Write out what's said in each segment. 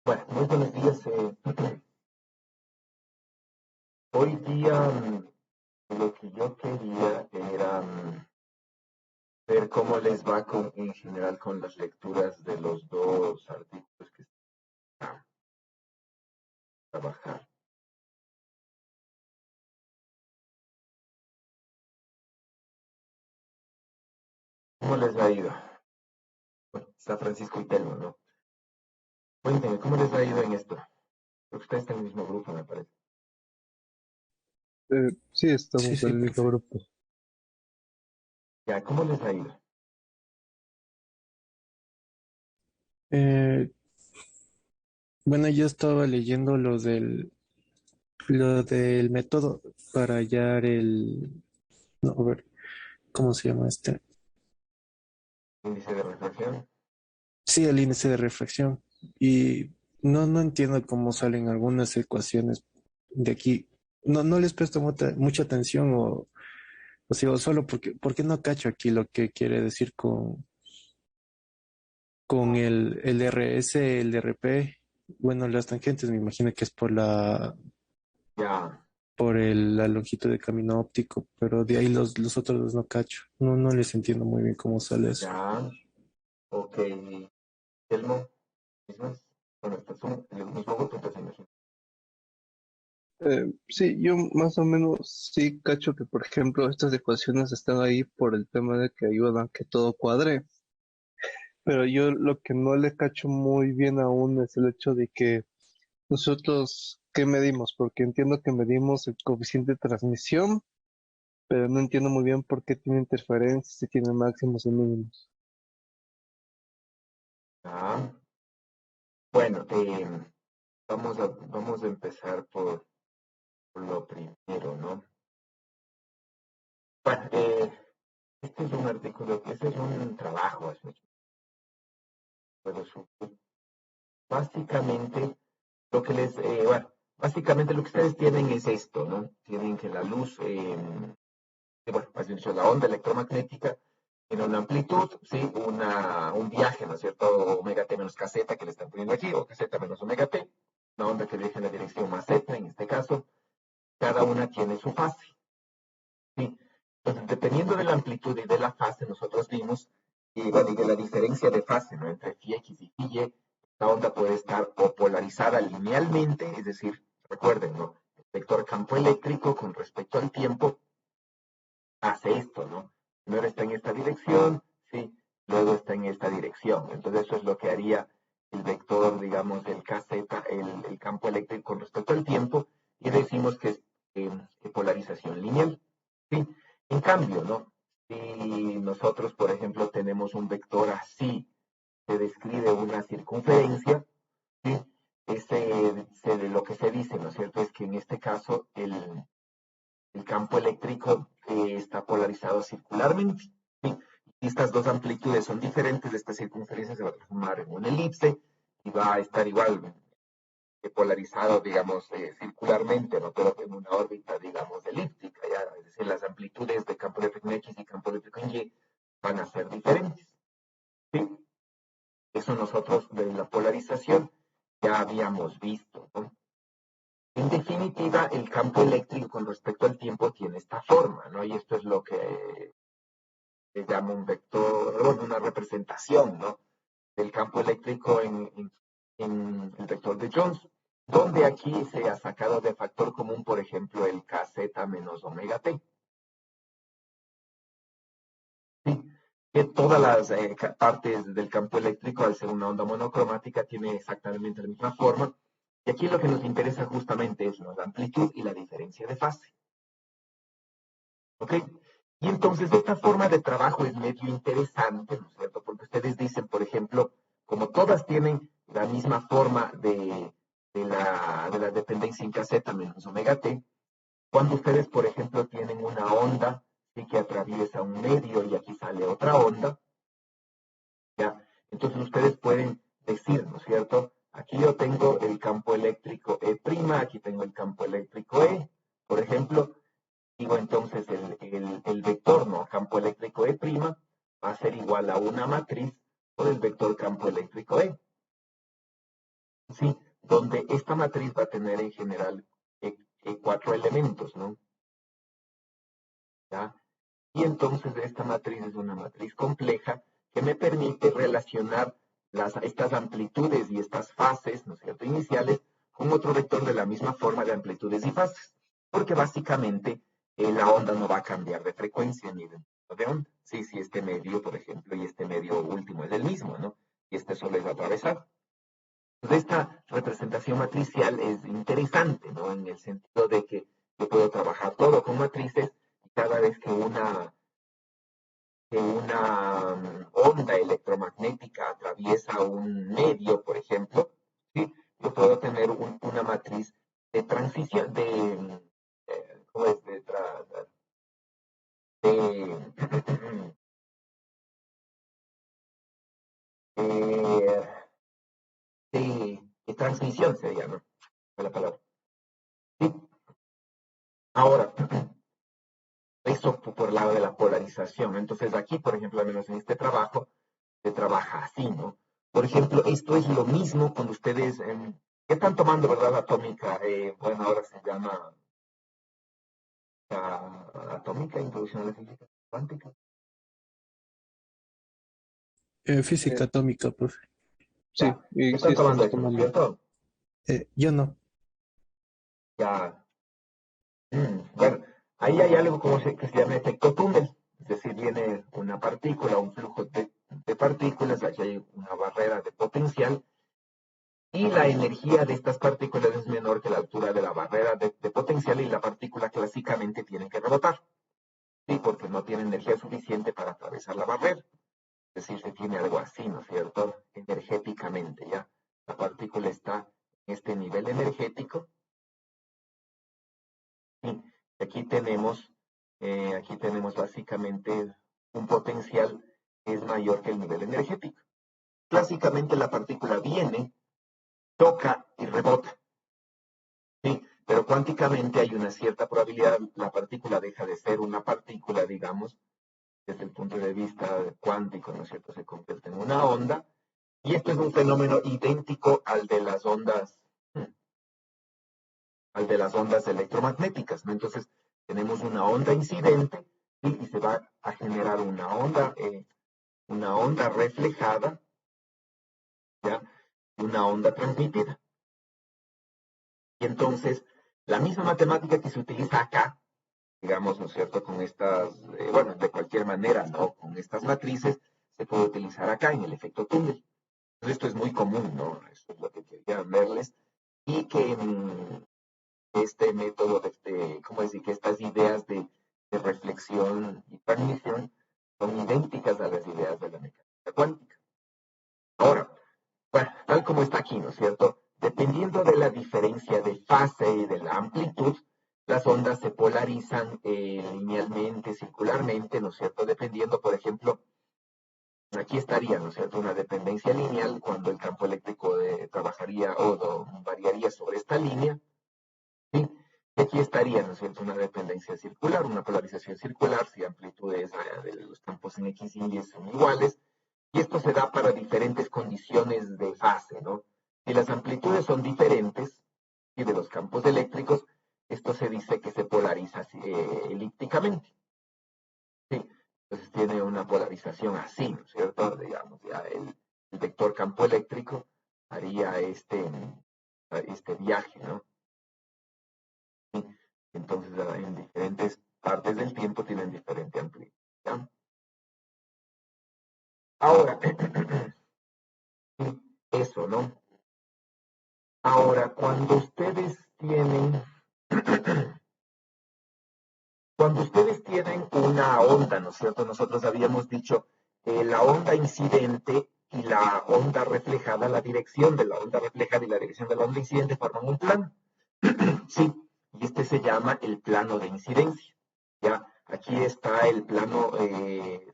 Bueno, muy buenos días. Hoy día lo que yo quería era ver cómo les va en general con las lecturas de los dos artículos que están a trabajar. ¿Cómo les ha ido? Bueno, está Francisco y Telmo, ¿no? Cuéntenme, ¿cómo les ha ido en esto? Creo que ustedes están en el mismo grupo, me parece. Sí, Sí, estamos en sí, el mismo perfecto. grupo. Ya, ¿cómo les ha ido? Eh, bueno, yo estaba leyendo lo del método para hallar no, a ver, ¿cómo se llama este? Índice de reflexión. Sí, el índice de refracción. Y no entiendo cómo salen algunas ecuaciones de aquí. No les presto mucha atención o sigo solo porque no cacho aquí lo que quiere decir con el RS, el RP. Bueno, las tangentes me imagino que es Ya, por la longitud de camino óptico, pero de ahí los otros dos no cacho. No les entiendo muy bien cómo sale eso. ya, ok. Telmo, mismas. Bueno, estás en el mismo grupo, entonces imagino. Sí, yo más o menos sí cacho que, por ejemplo, estas ecuaciones están ahí por el tema de que ayudan a que todo cuadre, pero yo lo que no le cacho muy bien aún es el hecho de que nosotros, ¿qué medimos? Porque entiendo que medimos el coeficiente de transmisión, pero no entiendo muy bien por qué tiene interferencias, si tiene máximos y mínimos. Ah, bueno, vamos a empezar por lo primero, ¿no? Bueno, este es un artículo, este es un trabajo, pero básicamente bueno, básicamente lo que ustedes tienen es esto, ¿no? Tienen que la luz, bueno, más bien dicho, la onda electromagnética tiene una amplitud, ¿sí? Un viaje, ¿no es cierto? Omega t menos kz que le están poniendo aquí, o kz menos omega t, una onda que viaja en la dirección más z en este caso, cada una tiene su fase. Sí. Entonces, dependiendo de la amplitud y de la fase, nosotros vimos, y, bueno, y de la diferencia de fase, ¿no? Entre phi x y phi y, la onda puede estar o polarizada linealmente, es decir, recuerden, ¿no? El vector campo eléctrico con respecto al tiempo hace esto, ¿no? Primero está en esta dirección, sí, luego está en esta dirección. Entonces, eso es lo que haría el vector, digamos, del kz, el campo eléctrico con respecto al tiempo, y decimos que es polarización lineal. ¿Sí? En cambio, ¿no? Si nosotros, por ejemplo, tenemos un vector así, se describe una circunferencia, ¿sí? Lo que se dice, ¿no es cierto?, es que en este caso el campo eléctrico está polarizado circularmente. ¿Sí? Y estas dos amplitudes son diferentes, esta circunferencia se va a transformar en una elipse y va a estar igual polarizado, digamos, circularmente, ¿no? Pero en una órbita, digamos, elíptica, ¿ya? Es decir, las amplitudes de campo eléctrico en X y campo eléctrico en Y van a ser diferentes, ¿sí? Eso nosotros de la polarización ya habíamos visto, ¿no? En definitiva, el campo eléctrico con respecto al tiempo tiene esta forma, ¿no? Y esto es lo que se llama un vector, bueno, una representación, ¿no? Del campo eléctrico en el vector de Jones, donde aquí se ha sacado de factor común, por ejemplo, el kz menos omega t. ¿Sí? Que todas las partes del campo eléctrico, al ser una onda monocromática, tiene exactamente la misma forma. Y aquí lo que nos interesa justamente es la amplitud y la diferencia de fase. ¿Ok? Y entonces esta forma de trabajo es medio interesante, ¿no es cierto? Porque ustedes dicen, por ejemplo, como todas tienen la misma forma de la dependencia en caseta menos omega t, cuando ustedes, por ejemplo, tienen una onda sí, que atraviesa un medio y aquí sale otra onda, ¿ya? Entonces ustedes pueden decir, ¿no es cierto? Aquí yo tengo el campo eléctrico E', aquí tengo el campo eléctrico E, por ejemplo, digo entonces el vector, ¿no? Campo eléctrico E' va a ser igual a una matriz por el vector campo eléctrico E. ¿sí? Donde esta matriz va a tener en general 4 elementos, ¿no? ¿Ya? Y entonces esta matriz es una matriz compleja que me permite relacionar estas amplitudes y estas fases, ¿no es cierto?, iniciales, con otro vector de la misma forma de amplitudes y fases. Porque básicamente la onda no va a cambiar de frecuencia ni de onda. Sí, si este medio, por ejemplo, y este medio último es el mismo, ¿no? Y este solo es atravesado. Entonces, esta representación matricial es interesante, ¿no? En el sentido de que yo puedo trabajar todo con matrices y cada vez que una onda electromagnética atraviesa un medio, por ejemplo, ¿sí? Yo puedo tener una matriz de transición, ¿cómo es? De, de, de transmisión sería, ¿no? La palabra. ¿Sí? Ahora, eso por el lado de la polarización. Entonces aquí, por ejemplo, al menos en este trabajo, se trabaja así, ¿no? Por ejemplo, esto es lo mismo cuando ustedes, ¿qué están tomando, verdad, atómica? Bueno, ahora se llama atómica, introducción a la física cuántica. Física Eh, atómica, profe. sí, Ya, y sí están tomando estamos eso, ¿no es tomando. cierto? Yo no. Ya. Bueno, ahí hay algo que se llama efecto túnel, es decir, viene una partícula, un flujo de partículas, aquí hay una barrera de potencial, y la energía de estas partículas es menor que la altura de la barrera de potencial y la partícula clásicamente tiene que rebotar, ¿sí? Porque no tiene energía suficiente para atravesar la barrera. Es decir, se tiene algo así, ¿no es cierto? Energéticamente, ¿ya? La partícula está en este nivel energético y aquí tenemos básicamente un potencial que es mayor que el nivel energético. Clásicamente la partícula viene, toca y rebota. Sí, pero cuánticamente hay una cierta probabilidad, la partícula deja de ser una partícula, digamos, desde el punto de vista cuántico, ¿no es cierto? Se convierte en una onda, y esto es un fenómeno idéntico al de las ondas electromagnéticas, ¿no? Entonces, tenemos una onda incidente, ¿sí? Y se va a generar una onda reflejada, ¿ya? Y una onda transmitida. Y entonces, la misma matemática que se utiliza acá, digamos, ¿no es cierto?, con estas, bueno, de cualquier manera, ¿no? Con estas matrices, se puede utilizar acá en el efecto túnel. Entonces, esto es muy común, ¿no? Eso es lo que quería verles. Y que este método, ¿cómo decir?, que estas ideas de reflexión y transmisión son idénticas a las ideas de la mecánica cuántica. Ahora, bueno, tal como está aquí, ¿no es cierto? Dependiendo de la diferencia de fase y de la amplitud, las ondas se polarizan linealmente, circularmente, ¿no es cierto? Dependiendo, por ejemplo, aquí estaría, ¿no es cierto?, una dependencia lineal cuando el campo eléctrico trabajaría o variaría sobre esta línea, ¿sí? Y aquí estaría, ¿no es cierto?, una dependencia circular, una polarización circular, si amplitudes de los campos en X y Y son iguales, y esto se da para diferentes condiciones de fase, ¿no? Si las amplitudes son diferentes, y de los campos eléctricos, esto se dice que se polariza elípticamente, ¿sí? Entonces tiene una polarización así, ¿no es cierto? Digamos, ya el vector campo eléctrico haría este viaje, ¿no? ¿Sí? Entonces, en diferentes partes del tiempo tienen diferente amplitud, ¿ya? Ahora, eso, ¿no? Ahora, cuando ustedes tienen una onda, ¿no es cierto? Nosotros habíamos dicho la onda incidente y la onda reflejada, la dirección de la onda reflejada y la dirección de la onda incidente forman un plano. Sí, y este se llama el plano de incidencia. ¿Ya? Aquí está el plano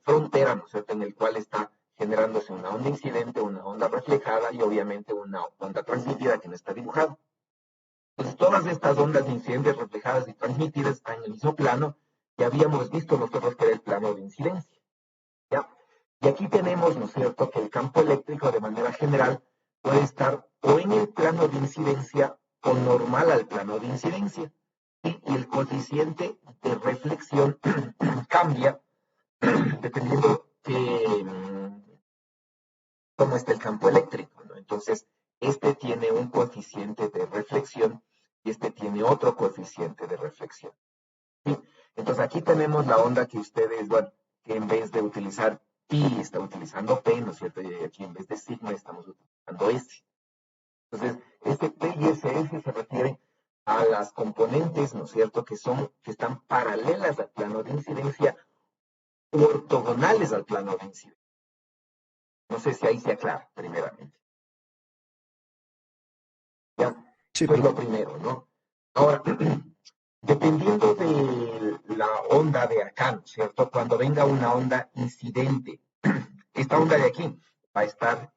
frontera, ¿no es cierto?, en el cual está generándose una onda incidente, una onda reflejada y obviamente una onda transmitida que no está dibujada. Entonces, todas estas ondas incidentes, reflejadas y transmitidas están en el mismo plano que habíamos visto nosotros que era el plano de incidencia. ¿Ya? Y aquí tenemos, ¿no es cierto?, que el campo eléctrico de manera general puede estar o en el plano de incidencia o normal al plano de incidencia. Y el coeficiente de reflexión cambia dependiendo cómo está el campo eléctrico, ¿no? Entonces, este tiene un coeficiente de reflexión y este tiene otro coeficiente de reflexión. ¿Sí? Entonces, aquí tenemos la onda que ustedes, bueno, que en vez de utilizar pi, está utilizando p, ¿no es cierto? Y aquí en vez de sigma estamos utilizando s. Entonces, este P y SS se refieren a las componentes, ¿no es cierto?, que están paralelas al plano de incidencia u ortogonales al plano de incidencia. No sé si ahí se aclara, primeramente. ¿Ya? Sí, Eso es lo profe. primero, ¿no? Ahora, dependiendo de la onda de acá, ¿no es cierto?, cuando venga una onda incidente, esta onda de aquí va a estar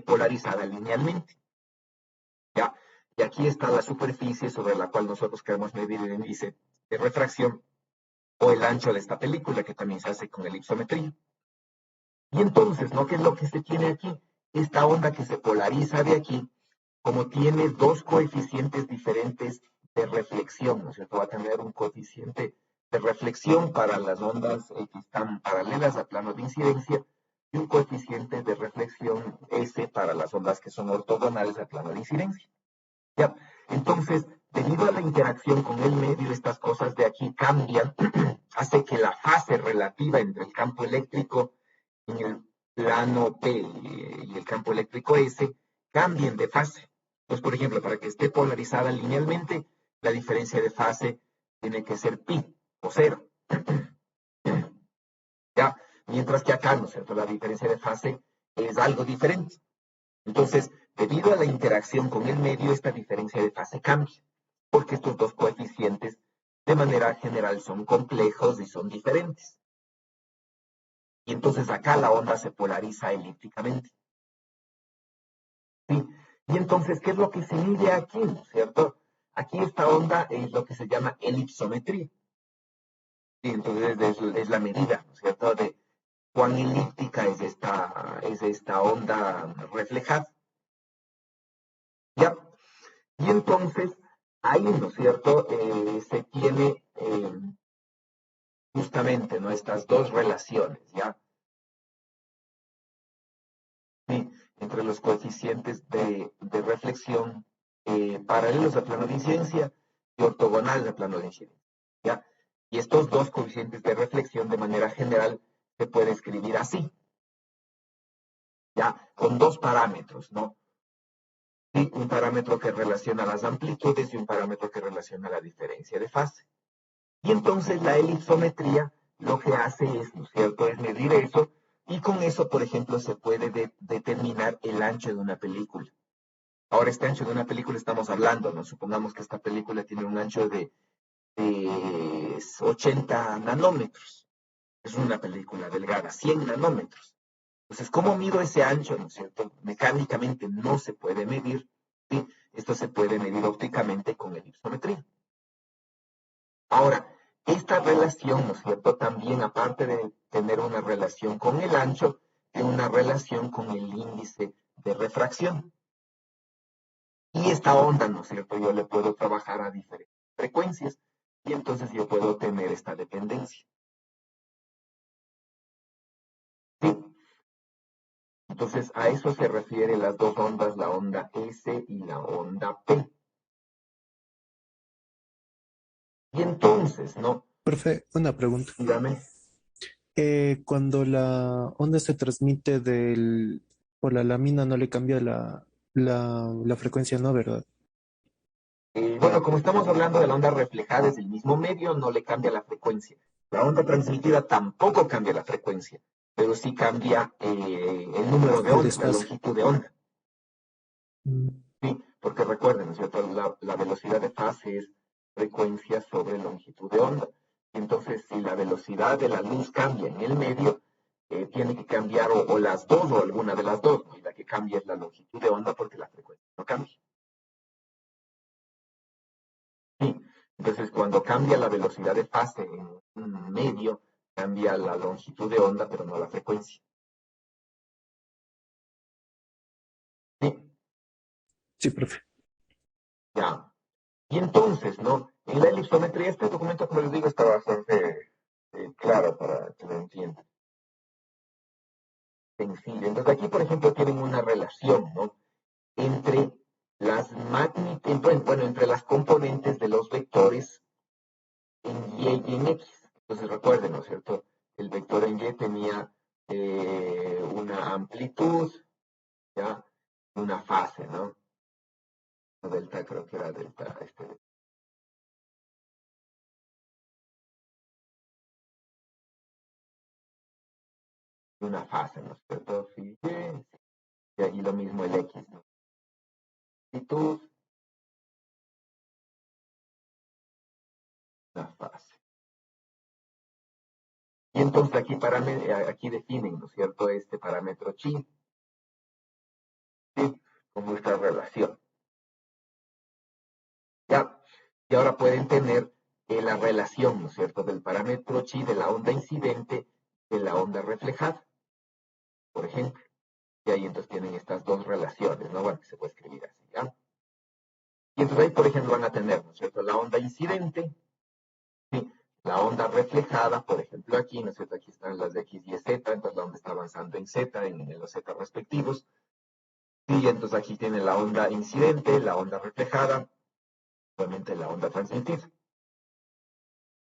polarizada linealmente. ¿Ya? Y aquí está la superficie sobre la cual nosotros queremos medir el índice de refracción o el ancho de esta película, que también se hace con elipsometría. Y entonces, ¿no? ¿Qué es lo que se tiene aquí? Esta onda que se polariza de aquí, como tiene dos coeficientes diferentes de reflexión, ¿no es cierto? Va a tener un coeficiente de reflexión para las ondas que están paralelas al plano de incidencia y un coeficiente de reflexión S para las ondas que son ortogonales al plano de incidencia. ¿Ya? Entonces, debido a la interacción con el medio, estas cosas de aquí cambian, hace que la fase relativa entre el campo eléctrico en el plano P y el campo eléctrico S cambien de fase. Pues, por ejemplo, para que esté polarizada linealmente, la diferencia de fase tiene que ser pi o cero. ¿Ya? Mientras que acá, ¿no es cierto?, la diferencia de fase es algo diferente. Entonces, debido a la interacción con el medio, esta diferencia de fase cambia, porque estos dos coeficientes de manera general son complejos y son diferentes. Y entonces acá la onda se polariza elípticamente. ¿Sí? Y entonces, ¿qué es lo que se mide aquí? ¿Cierto? Aquí esta onda es lo que se llama elipsometría. ¿Sí? Entonces es la medida, ¿no es cierto?, de cuán elíptica es esta onda reflejada. ¿Ya? Y entonces, ahí, ¿no es cierto?, se tiene justamente, ¿no?, estas dos relaciones, ¿ya? Sí, entre los coeficientes de reflexión paralelos al plano de incidencia y ortogonales al plano de incidencia, ¿ya? Y estos dos coeficientes de reflexión, de manera general, se puede escribir así, ¿ya? Con dos parámetros, ¿no? Sí, un parámetro que relaciona las amplitudes y un parámetro que relaciona la diferencia de fase. Y entonces la elipsometría lo que hace es, ¿no es cierto?, es medir eso, y con eso, por ejemplo, se puede determinar el ancho de una película. Ahora, este ancho de una película estamos hablando, ¿no? Supongamos que esta película tiene un ancho de 80 nanómetros. Es una película delgada, 100 nanómetros. Entonces, ¿cómo mido ese ancho, no es cierto? Mecánicamente no se puede medir, ¿sí? Esto se puede medir ópticamente con elipsometría. Ahora, esta relación, ¿no es cierto?, también, aparte de tener una relación con el ancho, tiene una relación con el índice de refracción. Y esta onda, ¿no es cierto?, yo le puedo trabajar a diferentes frecuencias y entonces yo puedo tener esta dependencia. ¿Sí? Entonces, a eso se refieren las dos ondas, la onda S y la onda P. Y entonces, ¿no? Profe, una pregunta. Dígame. Cuando la onda se transmite por la lámina, no le cambia la frecuencia, ¿no? ¿Verdad? Bueno, como estamos hablando de la onda reflejada desde el mismo medio, no le cambia la frecuencia. La onda transmitida tampoco cambia la frecuencia, pero sí cambia el número de El onda, la desfase. longitud de onda. Mm, Sí, porque recuerden, ¿no es cierto?, la velocidad de fase es frecuencia sobre longitud de onda. Entonces, si la velocidad de la luz cambia en el medio, tiene que cambiar o las dos o alguna de las dos, ¿no? Y la que cambia es la longitud de onda porque la frecuencia no cambia. Sí, entonces cuando cambia la velocidad de fase en un medio, cambia la longitud de onda, pero no la frecuencia. Sí, Sí, profe. Ya. Y entonces, ¿no? En la elipsometría, este documento, como les digo, está bastante claro para que lo entiendan. Sencillo. Entonces aquí, por ejemplo, tienen una relación, ¿no? Entre las bueno, entre las componentes de los vectores en Y y en X. Entonces recuerden, ¿no es cierto? El vector en Y tenía una amplitud, ¿ya? Una fase, ¿no? Delta, creo que era delta, una fase, ¿no es cierto? Fíjense. Y aquí lo mismo el X, ¿no? Amplitud, una fase. Y entonces aquí definen, ¿no es cierto? Este parámetro chi, ¿sí? Como esta relación. ¿Ya? Y ahora pueden tener la relación, ¿no es cierto?, del parámetro chi de la onda incidente de la onda reflejada, por ejemplo. Y ahí entonces tienen estas dos relaciones, ¿no? Bueno, se puede escribir así, ¿ya? Y entonces ahí, por ejemplo, van a tener, ¿no es cierto?, la onda incidente, ¿sí? La onda reflejada, por ejemplo, aquí, ¿no es cierto?, aquí están las de X y Z, entonces la onda está avanzando en Z, en los Z respectivos. Y entonces aquí tiene la onda incidente, la onda reflejada, obviamente la onda transmitida.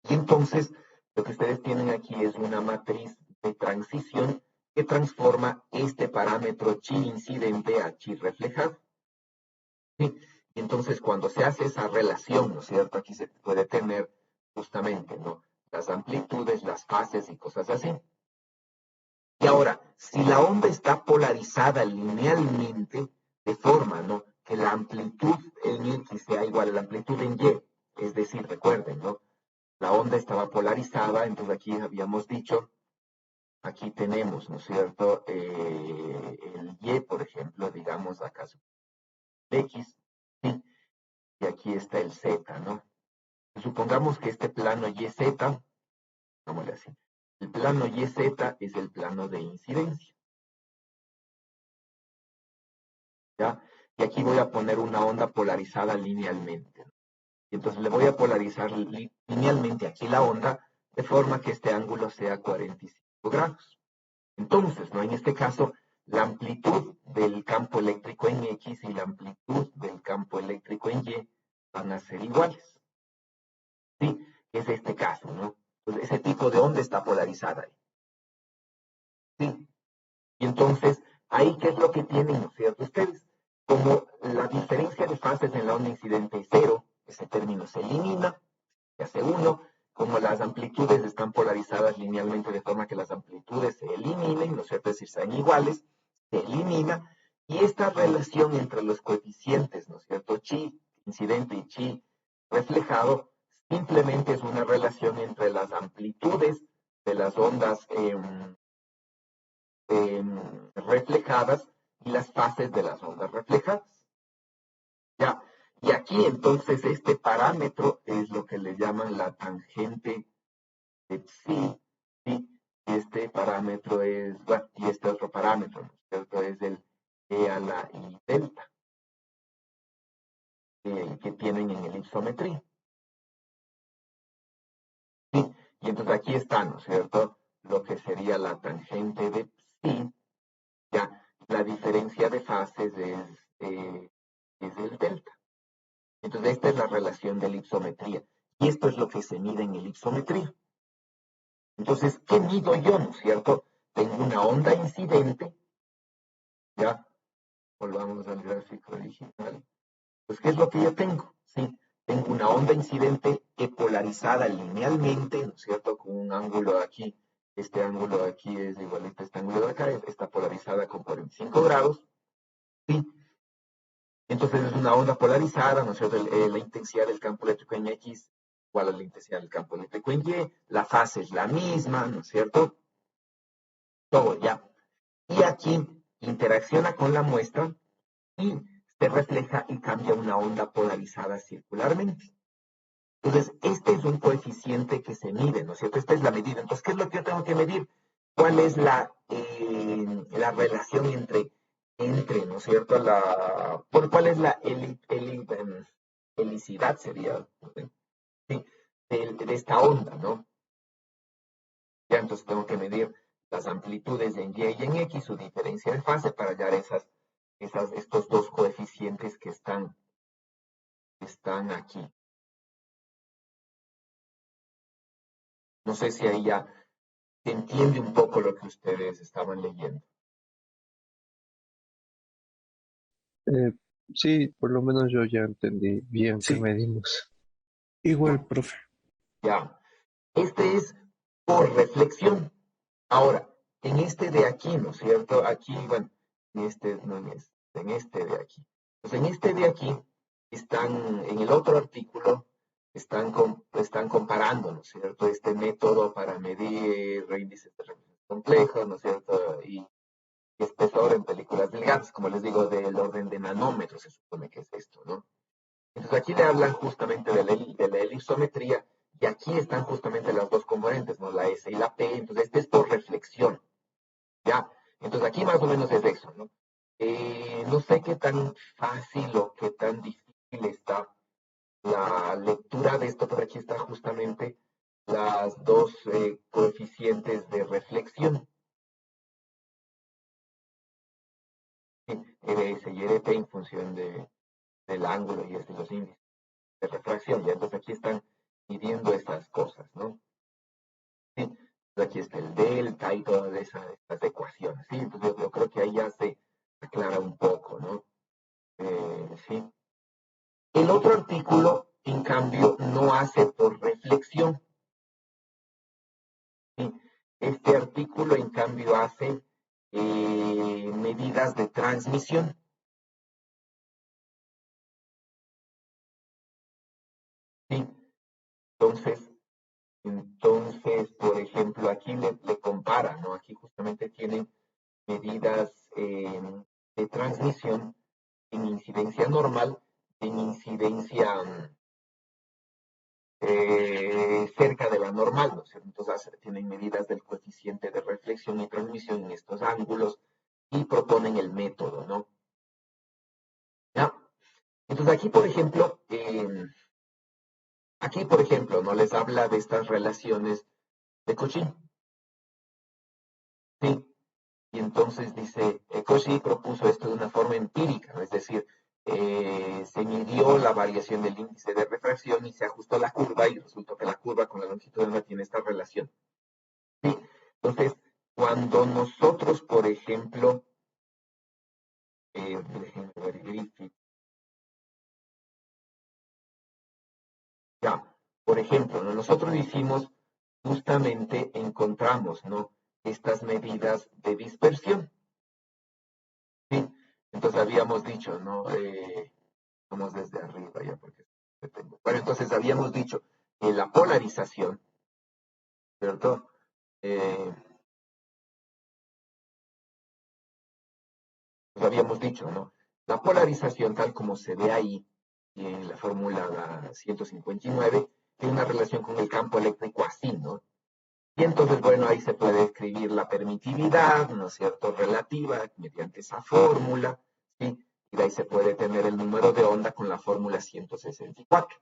Y entonces, lo que ustedes tienen aquí es una matriz de transición que transforma este parámetro chi incidente a chi reflejado. ¿Sí? Y entonces, cuando se hace esa relación, ¿no es cierto? Aquí se puede tener justamente, ¿no?, las amplitudes, las fases y cosas así. Y ahora, si la onda está polarizada linealmente, de forma, ¿no?, que la amplitud en X sea igual a la amplitud en Y, es decir, recuerden, ¿no?, la onda estaba polarizada, entonces aquí habíamos dicho, aquí tenemos, ¿no es cierto?, el Y, por ejemplo, digamos acá X, ¿sí? Y aquí está el Z, ¿no? Supongamos que este plano YZ, digámosle así, el plano YZ es el plano de incidencia, ¿ya? Y aquí voy a poner una onda polarizada linealmente, ¿no? Y entonces le voy a polarizar linealmente aquí la onda, de forma que este ángulo sea 45 grados. Entonces, ¿no?, en este caso, la amplitud del campo eléctrico en X y la amplitud del campo eléctrico en Y van a ser iguales. ¿Sí? Es este caso, ¿no? Pues ese tipo de onda está polarizada ahí. ¿Sí? Y entonces, ahí, ¿qué es lo que tienen, ¿no es cierto?, ustedes? Como la diferencia de fases en la onda incidente es cero, ese término se elimina, se hace uno. Como las amplitudes están polarizadas linealmente de forma que las amplitudes se eliminen, ¿no es cierto?, es decir, sean iguales, se elimina. Y esta relación entre los coeficientes, ¿no es cierto?, chi incidente y chi reflejado, simplemente es una relación entre las amplitudes de las ondas reflejadas y las fases de las ondas reflejadas. Ya. Y aquí entonces este parámetro es lo que le llaman la tangente de psi, ¿sí? Este parámetro es, bueno, y este otro parámetro, ¿no es cierto?, es el E a la I delta, que tienen en elipsometría. ¿Sí? Y entonces aquí está, ¿no es cierto?, lo que sería la tangente de psi. Ya, la diferencia de fases es el delta. Entonces, esta es la relación de elipsometría. Y esto es lo que se mide en elipsometría. Entonces, ¿qué mido yo, no es cierto? Tengo una onda incidente, ¿ya? Volvamos al gráfico original. Pues, ¿qué es lo que yo tengo? Sí, tengo una onda incidente polarizada linealmente, ¿no es cierto?, con un ángulo aquí. Este ángulo aquí es igualito a este ángulo de acá, está polarizada con 45 grados, ¿sí? Entonces es una onda polarizada, ¿no es cierto? La intensidad del campo eléctrico en X igual a la intensidad del campo eléctrico en Y, la fase es la misma, ¿no es cierto? Todo ya. Y aquí interacciona con la muestra y se refleja y cambia una onda polarizada circularmente. Entonces, este es un coeficiente que se mide, ¿no es cierto? Esta es la medida. Entonces, ¿qué es lo que yo tengo que medir? ¿Cuál es la relación entre entre, ¿no es cierto? ¿Por cuál es la helicidad sería, sí, de esta onda, ¿no? Ya entonces tengo que medir las amplitudes en Y y en X, su diferencia de fase para hallar estos dos coeficientes que están aquí. No sé si ahí ya se entiende un poco lo que ustedes estaban leyendo. Eh, sí, por lo menos yo ya entendí bien qué Sí, medimos. igual, profe. Ya. Este es por reflexión. Ahora, en este de aquí, ¿no es cierto? Aquí, bueno, en este, no en este de aquí. Pues en este de aquí en el otro artículo, están comparando, ¿no es cierto? Este método para medir índices de reflexión complejos, ¿no es cierto? Y espesor en películas delgadas, como les digo, del orden de nanómetros, se supone que es esto, ¿no? Entonces aquí le hablan justamente de la elipsometría y aquí están justamente las dos componentes, ¿no? La S y la P. Entonces este es por reflexión, ¿ya? Entonces aquí más o menos es eso, ¿no? No sé qué tan fácil o qué tan difícil está la lectura de esto, pero aquí está justamente las dos coeficientes de reflexión, ¿sí? EBS y EDP en función del ángulo y los índices de refracción, ¿ya? Entonces aquí están midiendo estas cosas, ¿no? ¿Sí? Aquí está el delta y todas estas ecuaciones, ¿sí? Entonces yo creo que ahí ya se aclara un poco, ¿no? ¿Sí? El otro artículo, en cambio, no hace por reflexión, ¿sí? Este artículo, en cambio, hace medidas de transmisión, ¿sí? Entonces, por ejemplo, aquí le compara, ¿no? Aquí justamente tienen medidas de transmisión en incidencia normal, en incidencia cerca de la normal, ¿no? Entonces tienen medidas del coeficiente de reflexión y transmisión en estos ángulos y proponen el método, ¿no? ¿Ya? Entonces aquí, por ejemplo, ¿no? Les habla de estas relaciones de Cauchy, ¿sí? Y entonces dice, Cauchy propuso esto de una forma empírica, ¿no? Es decir, se midió la variación del índice de refracción y se ajustó la curva y resultó que la curva con la longitud de onda tiene esta relación. ¿Sí? Entonces, cuando nosotros, por ejemplo, déjenme verificar, ya, por ejemplo, ¿no? Nosotros hicimos, justamente encontramos, ¿no? Estas medidas de dispersión, ¿sí? Entonces habíamos dicho, ¿no? Vamos desde arriba ya porque tengo. Bueno, entonces habíamos dicho que la polarización, ¿cierto? Pues habíamos dicho, ¿no? La polarización tal como se ve ahí en la fórmula 159 tiene una relación con el campo eléctrico así, ¿no? Y entonces, bueno, ahí se puede escribir la permitividad, ¿no es cierto?, relativa, mediante esa fórmula, ¿sí? Y de ahí se puede tener el número de onda con la fórmula 164.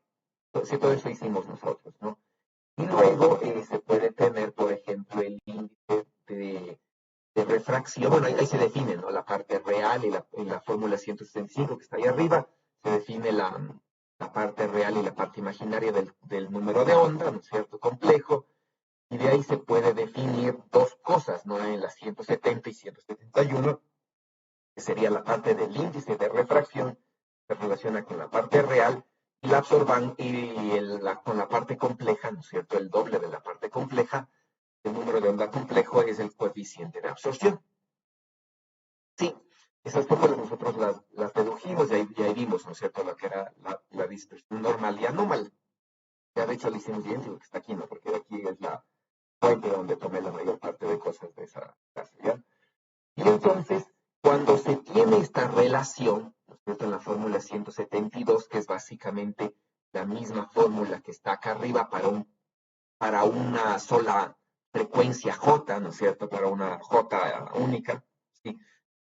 Entonces, todo eso hicimos nosotros, ¿no? Y luego se puede tener, por ejemplo, el índice de refracción. Bueno, ahí se define, ¿no? La parte real y la fórmula 165 que está ahí arriba, se define la parte real y la parte imaginaria del número de onda, ¿no es cierto?, complejo. Y de ahí se puede definir dos cosas, ¿no? En las 170 y 171, que sería la parte del índice de refracción, que se relaciona con la parte real, y la absorban con la parte compleja, ¿no es cierto? El doble de la parte compleja, el número de onda complejo es el coeficiente de absorción. Sí, esas fórmulas nosotros las dedujimos y ahí vimos, ¿no es cierto?, lo que era la dispersión normal y anómala. Ya de hecho le hicimos idéntico que está aquí, ¿no? Porque aquí es la fuente donde tomé la mayor parte de cosas de esa clase, ¿ya? Y entonces, cuando se tiene esta relación, ¿no es cierto?, en la fórmula 172, que es básicamente la misma fórmula que está acá arriba para una sola frecuencia J, ¿no es cierto?, para una J única, ¿sí?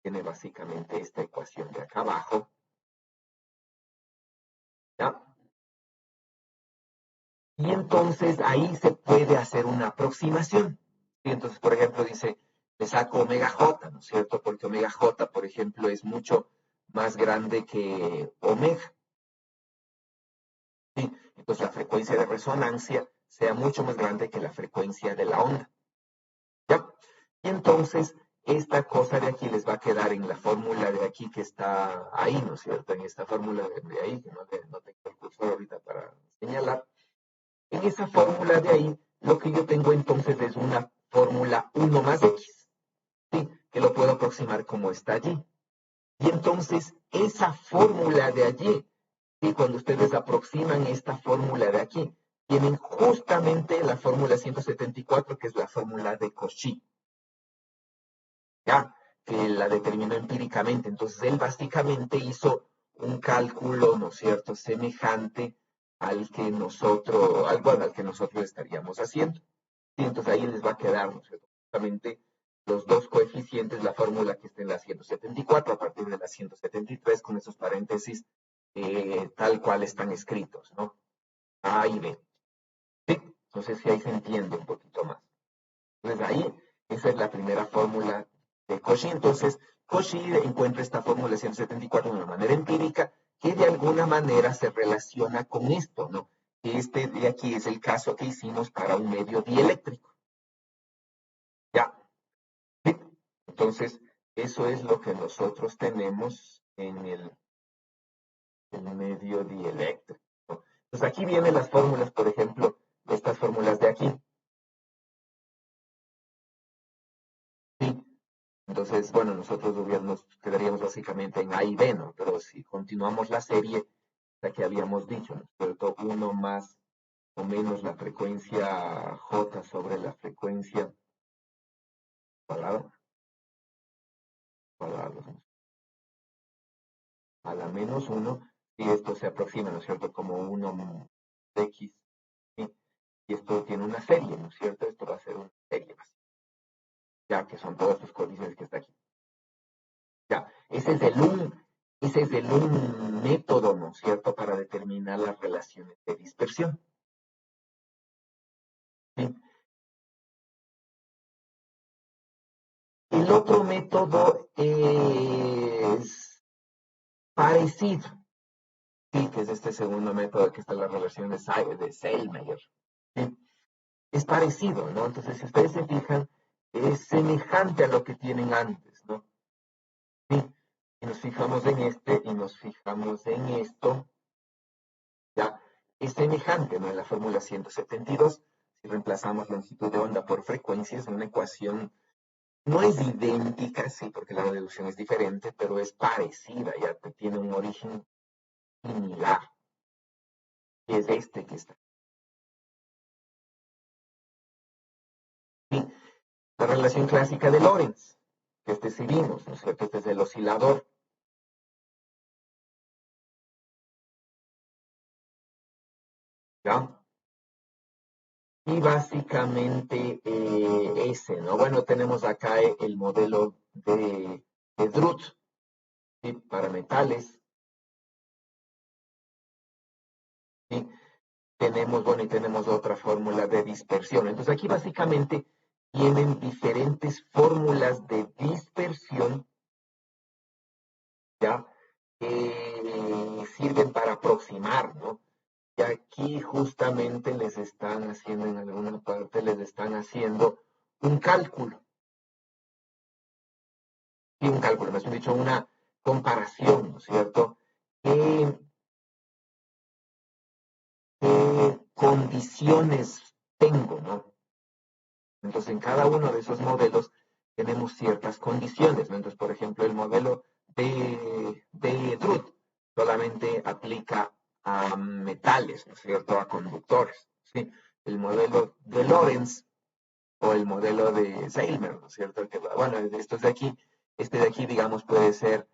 tiene básicamente esta ecuación de acá abajo. ¿Ya? Y entonces ahí se puede hacer una aproximación. Y entonces, por ejemplo, dice, le saco omega J, ¿no es cierto? Porque omega J, por ejemplo, es mucho más grande que omega. ¿Sí? Entonces la frecuencia de resonancia sea mucho más grande que la frecuencia de la onda. ¿Ya? Y entonces esta cosa de aquí les va a quedar en la fórmula de aquí que está ahí, ¿no es cierto? En esta fórmula de ahí, que no tengo el cursor ahorita para señalar. En esa fórmula de ahí, lo que yo tengo entonces es una fórmula 1 más X, ¿sí? Que lo puedo aproximar como está allí. Y entonces, esa fórmula de allí, ¿sí? Cuando ustedes aproximan esta fórmula de aquí, tienen justamente la fórmula 174, que es la fórmula de Cauchy, ¿ya? Que la determinó empíricamente. Entonces, él básicamente hizo un cálculo, ¿no es cierto?, semejante al que nosotros, al que nosotros estaríamos haciendo. Sí, entonces ahí les va a quedar, ¿no es cierto?, justamente los dos coeficientes, la fórmula que está en la 174 a partir de la 173 con esos paréntesis tal cual están escritos, ¿no? A y B. Sí, entonces si ahí se entiende un poquito más. Entonces ahí, esa es la primera fórmula de Cauchy. Entonces, Cauchy encuentra esta fórmula 174 de una manera empírica que de alguna manera se relaciona con esto, ¿no? Que este de aquí es el caso que hicimos para un medio dieléctrico. ¿Ya? ¿Sí? Entonces, eso es lo que nosotros tenemos en el medio dieléctrico. Entonces, aquí vienen las fórmulas, por ejemplo, estas fórmulas de aquí. ¿Sí? Entonces, bueno, nosotros nos quedaríamos básicamente en A y B, ¿no? Pero si continuamos la serie, la que habíamos dicho, ¿no es cierto? 1 más o menos la frecuencia J sobre la frecuencia cuadrada, a la menos 1, y esto se aproxima, ¿no es cierto?, como 1 de X, ¿sí? Y esto tiene una serie, ¿no es cierto? Esto va a ser una serie, ya que son todas sus condiciones que está aquí. Ya, ese es el un método, ¿no es cierto?, para determinar las relaciones de dispersión. ¿Sí? El otro método es parecido, ¿sí? Que es este segundo método que está en la relación de Selmayr. ¿Sí? Es parecido, ¿no? Entonces, si ustedes se fijan, es semejante a lo que tienen antes, ¿no? Sí. Y nos fijamos en este y nos fijamos en esto, ¿ya? Es semejante, ¿no? En la fórmula 172, si reemplazamos longitud de onda por frecuencia, es una ecuación, no es idéntica, sí, porque la reducción es diferente, pero es parecida, ya tiene un origen similar, y es este que está. Sí. La relación clásica de Lorentz, que este sí vimos, ¿no es cierto? Este es el oscilador. ¿Ya? Y básicamente ese, ¿no? Bueno, tenemos acá el modelo de Druth, ¿sí? Para metales, ¿sí? Tenemos, bueno, y tenemos otra fórmula de dispersión. Entonces aquí básicamente tienen diferentes fórmulas de dispersión, ¿ya? Que sirven para aproximar, ¿no? Y aquí justamente les están haciendo, en alguna parte les están haciendo un cálculo. Sí, un cálculo, me has dicho una comparación, ¿no es cierto? ¿Qué condiciones tengo, ¿no? Entonces, en cada uno de esos modelos tenemos ciertas condiciones, ¿no? Entonces, por ejemplo, el modelo de Druth solamente aplica a metales, ¿no es cierto?, a conductores, ¿sí? El modelo de Lorentz o el modelo de Selmayr, ¿no es cierto? Que, bueno, estos de aquí, este de aquí, digamos, puede ser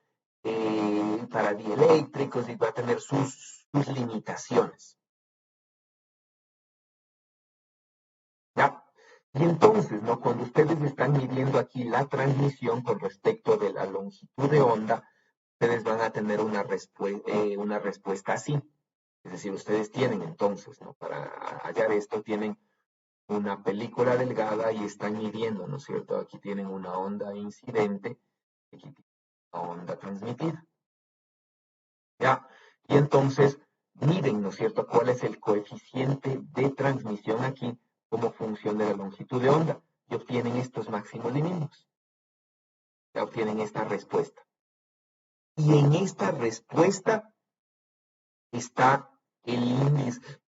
para dieléctricos y va a tener sus limitaciones. ¿Ya? Y entonces, ¿no? Cuando ustedes están midiendo aquí la transmisión con respecto de la longitud de onda, ustedes van a tener una respuesta así. Es decir, ustedes tienen entonces, ¿no? Para hallar esto, tienen una película delgada y están midiendo, ¿no es cierto? Aquí tienen una onda incidente, aquí tienen una onda transmitida. ¿Ya? Y entonces miden, ¿no es cierto?, cuál es el coeficiente de transmisión aquí como función de la longitud de onda y obtienen estos máximos y mínimos. Ya obtienen esta respuesta. Y en esta respuesta está el índice,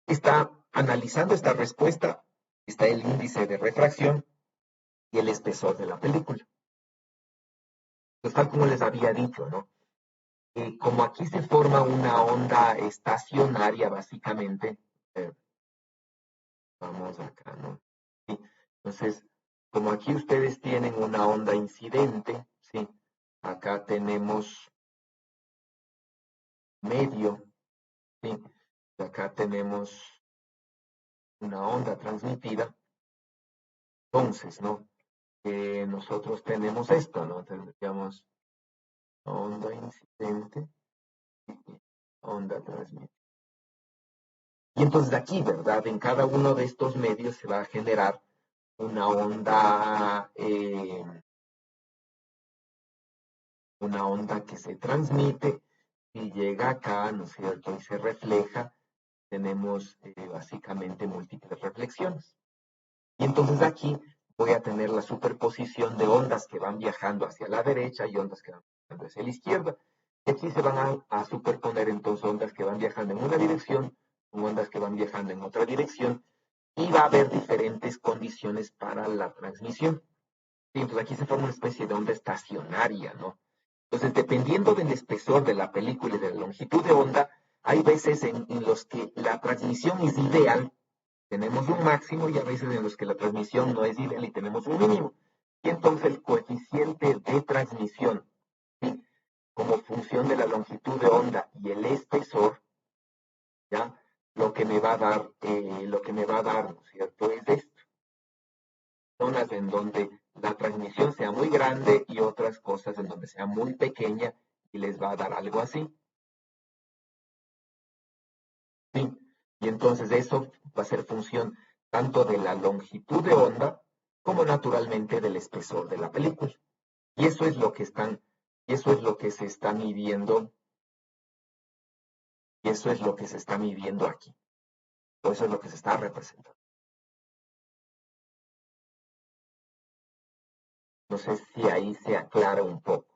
está analizando esta respuesta, está el índice de refracción y el espesor de la película. Pues tal como les había dicho, ¿no? Como aquí se forma una onda estacionaria, básicamente, vamos acá, ¿no? Sí. Entonces, como aquí ustedes tienen una onda incidente, ¿sí? Acá tenemos medio, ¿sí? Acá tenemos una onda transmitida. Entonces, ¿no? Nosotros tenemos esto, ¿no? Tendríamos onda incidente y onda transmitida. Y entonces aquí, ¿verdad? En cada uno de estos medios se va a generar una onda que se transmite y llega acá, ¿no es cierto? Y se refleja. Tenemos básicamente múltiples reflexiones. Y entonces aquí voy a tener la superposición de ondas que van viajando hacia la derecha y ondas que van viajando hacia la izquierda. Y aquí se van a superponer entonces ondas que van viajando en una dirección con ondas que van viajando en otra dirección y va a haber diferentes condiciones para la transmisión. Sí, entonces aquí se forma una especie de onda estacionaria, ¿no? Entonces, dependiendo del espesor de la película y de la longitud de onda, hay veces en los que la transmisión es ideal, tenemos un máximo, y a veces en los que la transmisión no es ideal y tenemos un mínimo. Y entonces el coeficiente de transmisión, ¿sí?, como función de la longitud de onda y el espesor, ¿ya? Lo que me va a dar, ¿no es cierto?, es esto. Zonas en donde la transmisión sea muy grande y otras cosas en donde sea muy pequeña y les va a dar algo así. ¿Sí? Y entonces eso va a ser función tanto de la longitud de onda como naturalmente del espesor de la película. Y eso es lo que se está midiendo, y eso es lo que se está midiendo aquí. O eso es lo que se está representando. No sé si ahí se aclara un poco.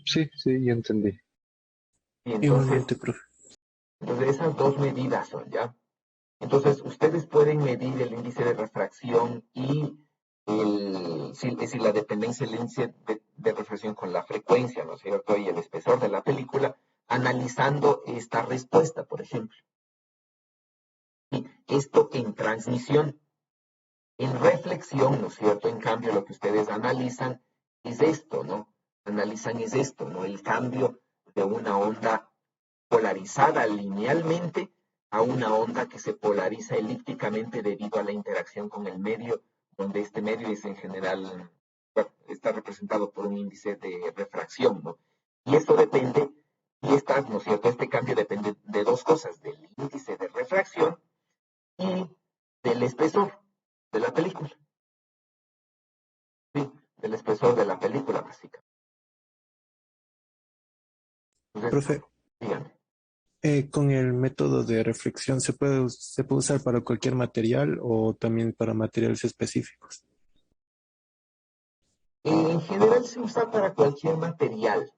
Sí, sí, ya entendí. Y entonces, Igualmente, profe. esas dos medidas son, ¿ya? Entonces, ustedes pueden medir el índice de refracción y es decir, la dependencia del índice de refracción con la frecuencia, ¿no es cierto? Y el espesor de la película, analizando esta respuesta, por ejemplo. Y esto en transmisión. En reflexión, ¿no es cierto? En cambio, lo que ustedes analizan es esto, ¿no? Analizan es esto, ¿no? El cambio de una onda polarizada linealmente a una onda que se polariza elípticamente debido a la interacción con el medio, donde este medio es en general, bueno, está representado por un índice de refracción, ¿no? Y esto depende, ¿no es cierto? Este cambio depende de dos cosas, del índice de refracción y del espesor de la película. Sí, del espesor de la película básica. Entonces, Profe, díganme. con el método de reflexión se puede usar para cualquier material o también para materiales específicos. En general se usa para cualquier material.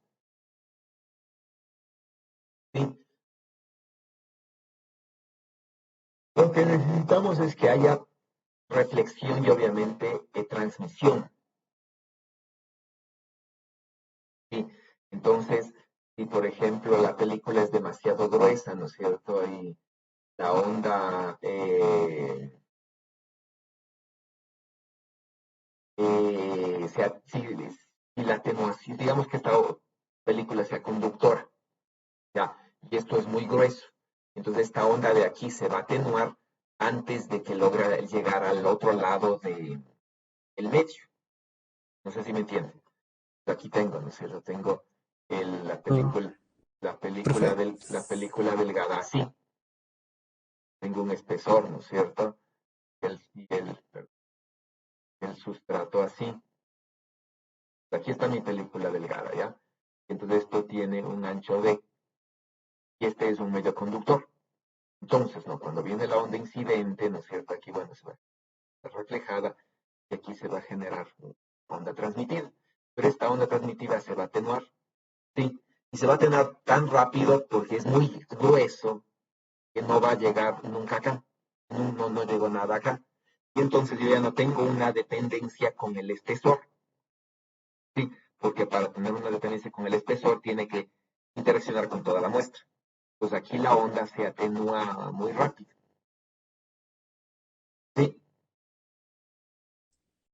¿Sí? Lo que necesitamos es que haya reflexión y obviamente transmisión. ¿Sí? Entonces, si por ejemplo la película es demasiado gruesa, ¿no es cierto? Y la onda si la atenuación, digamos que esta película sea conductora, ¿ya? Y esto es muy grueso. Entonces esta onda de aquí se va a atenuar antes de que logra llegar al otro lado del medio. No sé si me entienden. Aquí tengo, ¿no es cierto? Tengo la Ah, película, profe, la película delgada así. Tengo un espesor, ¿no es cierto? El sustrato así. Aquí está mi película delgada, ¿ya? Entonces esto tiene un ancho de, y este es un medio conductor. Entonces, ¿no? Cuando viene la onda incidente, ¿no es cierto? Aquí, bueno, se va a estar reflejada y aquí se va a generar onda transmitida. Pero esta onda transmitida se va a atenuar, ¿sí? Y se va a atenuar tan rápido porque es muy grueso que no va a llegar nunca acá. No llegó nada acá. Y entonces yo ya no tengo una dependencia con el espesor, ¿sí? Porque para tener una dependencia con el espesor tiene que interaccionar con toda la muestra. Pues aquí la onda se atenúa muy rápido, ¿sí?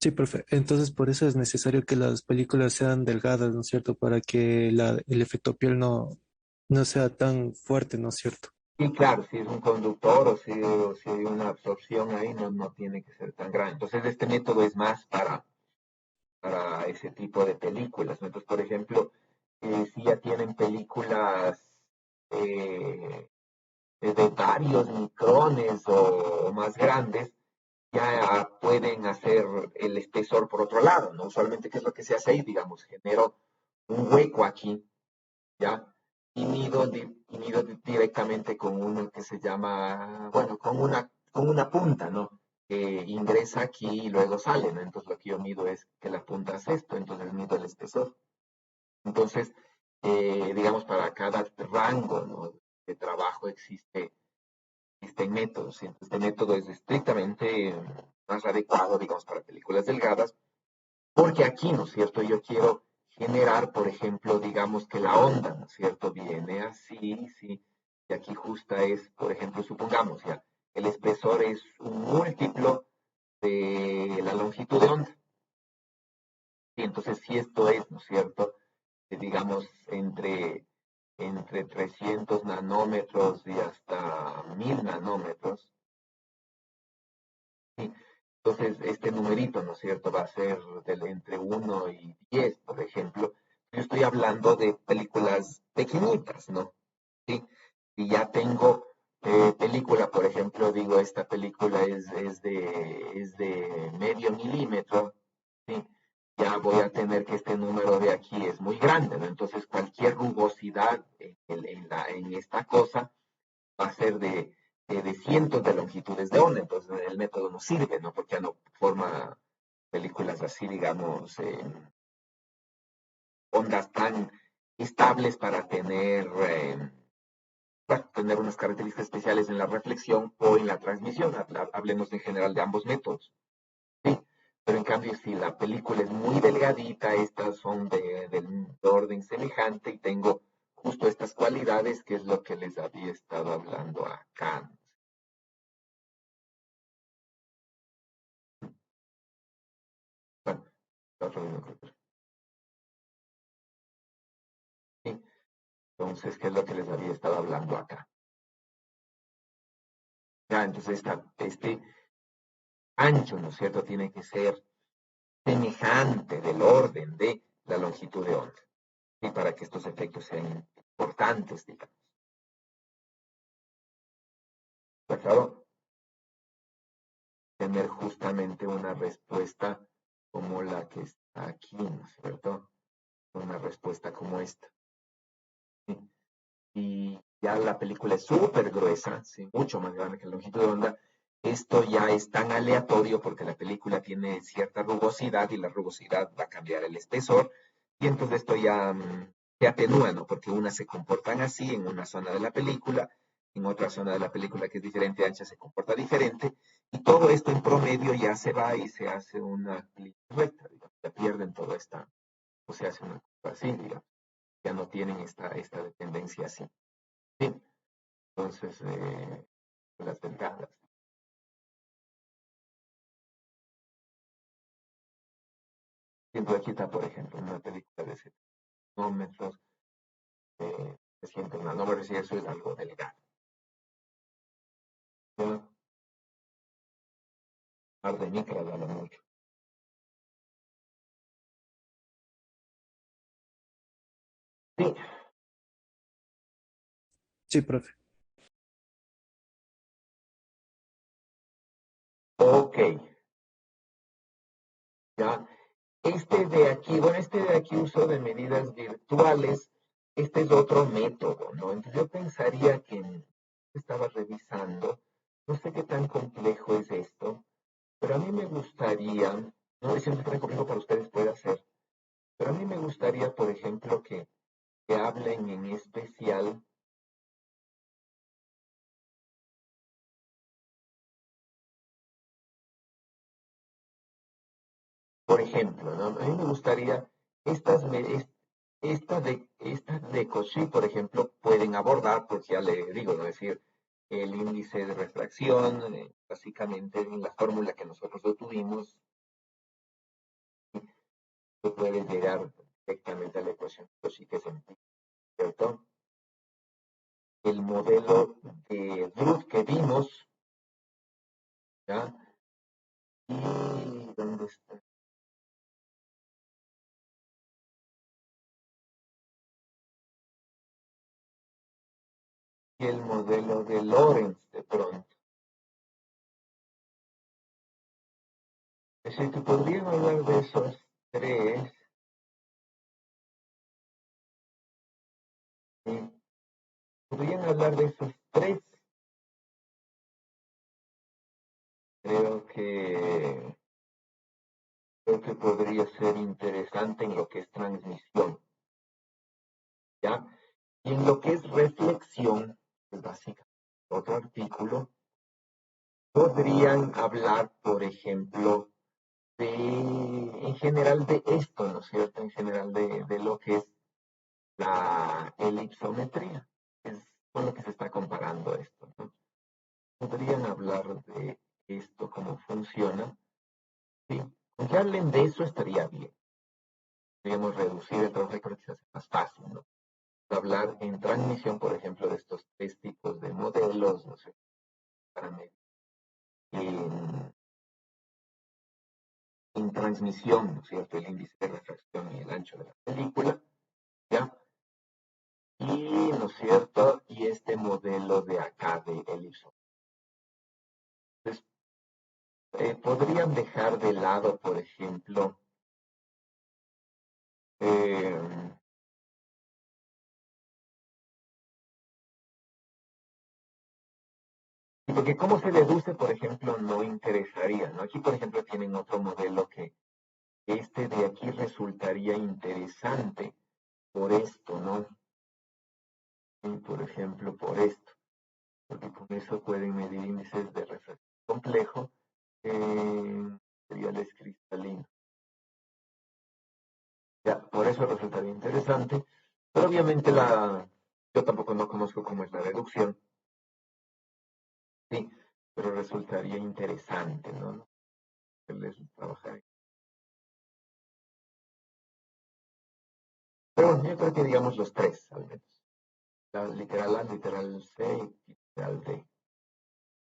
sí, profe. Entonces, por eso es necesario que las películas sean delgadas, ¿no es cierto? Para que el efecto piel no sea tan fuerte, ¿no es cierto? Y claro, si es un conductor o si hay una absorción ahí, no tiene que ser tan grande. Entonces, este método es más para ese tipo de películas, ¿no? Entonces, por ejemplo, si ya tienen películas eh, de varios micrones o más grandes, ya pueden hacer el espesor por otro lado, ¿no? Usualmente, ¿qué es lo que se hace ahí? Digamos, genero un hueco aquí, ¿ya? Y mido directamente con uno que se llama, bueno, con una punta, ¿no? Que ingresa aquí y luego sale, ¿no? Entonces lo que yo mido es que la punta es esto, entonces mido el espesor. Entonces, digamos, para cada rango, ¿no? De trabajo existen métodos. Entonces, este método es estrictamente más adecuado, digamos, para películas delgadas, porque aquí, ¿no es cierto? Yo quiero generar, por ejemplo, digamos que la onda, ¿no es cierto? Viene así, sí. Y aquí justa es, por ejemplo, supongamos ya, el espesor es un múltiplo de la longitud de onda. Y entonces, si esto es, ¿no es cierto? Digamos, entre 300 nanómetros y hasta 1000 nanómetros, ¿sí? Entonces, este numerito, ¿no es cierto?, va a ser entre 1 y 10, por ejemplo. Yo estoy hablando de películas pequeñitas, ¿no? ¿Sí? Y ya tengo película, por ejemplo, digo, esta película es de medio milímetro, ¿sí? Ya voy a tener que este número de aquí es muy grande, ¿no? Entonces, cualquier rugosidad en esta cosa va a ser de cientos de longitudes de onda, entonces el método no sirve, ¿no? Porque ya no forma películas así, digamos, ondas tan estables para tener unas características especiales en la reflexión o en la transmisión. Hablemos en general de ambos métodos, ¿sí? Pero en cambio, si la película es muy delgadita, estas son de orden semejante y tengo justo estas cualidades que es lo que les había estado hablando acá. Bueno, otro no creo que- sí. Entonces, ¿qué es lo que les había estado hablando acá? Ya, entonces este ancho, ¿no es cierto?, tiene que ser semejante del orden de la longitud de onda, y para que estos efectos sean importantes, digamos. ¿Está claro? Tener justamente una respuesta como la que está aquí, ¿no es cierto? Una respuesta como esta. ¿Sí? Y ya la película es súper gruesa, ¿sí? Mucho más grande que la longitud de onda. Esto ya es tan aleatorio porque la película tiene cierta rugosidad y la rugosidad va a cambiar el espesor. Y entonces esto ya se atenúa, ¿no? Porque unas se comportan así en una zona de la película, en otra zona de la película que es diferente ancha se comporta diferente. Y todo esto en promedio ya se va y se hace una recta, digamos. Ya pierden toda esta, o se hace una cosa así, digamos. Ya no tienen esta dependencia así. Sí. Entonces, las delgadas. Siento aquí está, por ejemplo, una película de 7 nanómetros, 300 nanómetros, y eso es algo delgado. ¿No? par de micras a lo mucho. Sí, Sí, profe. ok, ya. Este de aquí, bueno, este de aquí uso de medidas virtuales, este es otro método, ¿no? Entonces yo pensaría que estaba revisando, no sé qué tan complejo es esto, pero a mí me gustaría, no diciendo que tan complejo para ustedes puede ser, pero a mí me gustaría, por ejemplo, que hablen en especial, por ejemplo, ¿no? A mí me gustaría estas, estas de Cauchy, por ejemplo, pueden abordar, porque ya le digo, ¿no? Es decir, el índice de refracción, básicamente en la fórmula que nosotros obtuvimos, tú puedes llegar directamente a la ecuación de Cauchy, que es ¿cierto? El modelo de Drude que vimos, ¿ya? ¿Y dónde está? Y el modelo de Lorentz, de pronto. Es decir, que podrían hablar de esos tres, ¿sí? Podrían hablar de esos tres. Creo que, creo que podría ser interesante en lo que es transmisión, ¿ya? Y en lo que es reflexión, pues básicamente, otro artículo, podrían hablar, por ejemplo, en general de esto, ¿no es cierto? En general de lo que es la elipsometría, es con lo que se está comparando esto, ¿no? Podrían hablar de esto, cómo funciona, ¿sí? Con que hablen de eso estaría bien. Podríamos reducir el trabajo, creo que se hace más fácil, ¿no? Hablar en transmisión, por ejemplo, de estos tres tipos de modelos, no sé, para medir en, en transmisión, ¿no es cierto? El índice de refracción y el ancho de la película, ¿ya? Y, ¿no es cierto? Y este modelo de acá de elipso. Entonces, podrían dejar de lado, por ejemplo, eh, porque cómo se deduce, por ejemplo, no interesaría, ¿no? Aquí, por ejemplo, tienen otro modelo que este de aquí resultaría interesante por esto, ¿no? Y, por ejemplo, por esto, porque con eso pueden medir índices de refracción complejo en materiales cristalinos. Ya, por eso resultaría interesante, pero obviamente yo tampoco no conozco cómo es la deducción, sí, pero resultaría interesante, ¿no? Les trabajar. Pero bueno, yo creo que digamos los tres, al menos. La literal A, literal C y literal D.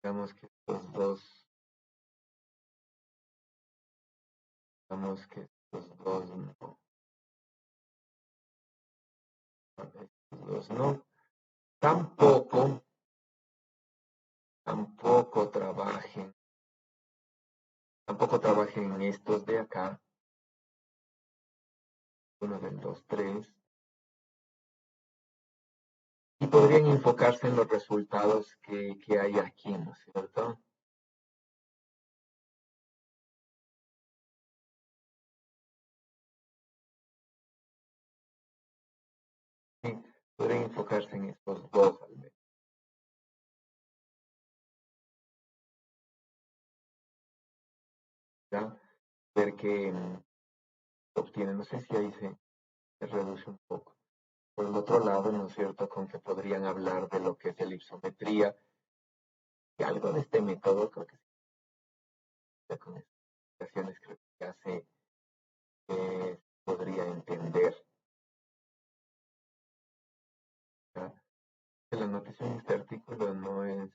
Digamos que estos dos, digamos que estos dos no, estos dos no. Tampoco, tampoco trabajen, tampoco trabajen en estos de acá, uno del 2 3 y podrían enfocarse en los resultados que hay aquí, ¿no es cierto? Sí, podrían enfocarse en estos dos al menos, ¿ya? Ver que obtienen, no sé si ahí se reduce un poco. Por el otro lado, ¿no es cierto?, con que podrían hablar de lo que es elipsometría, y algo de este método, creo que sí, ya con estas explicaciones creo que ya se podría entender, ¿ya? Que la notación de este artículo no es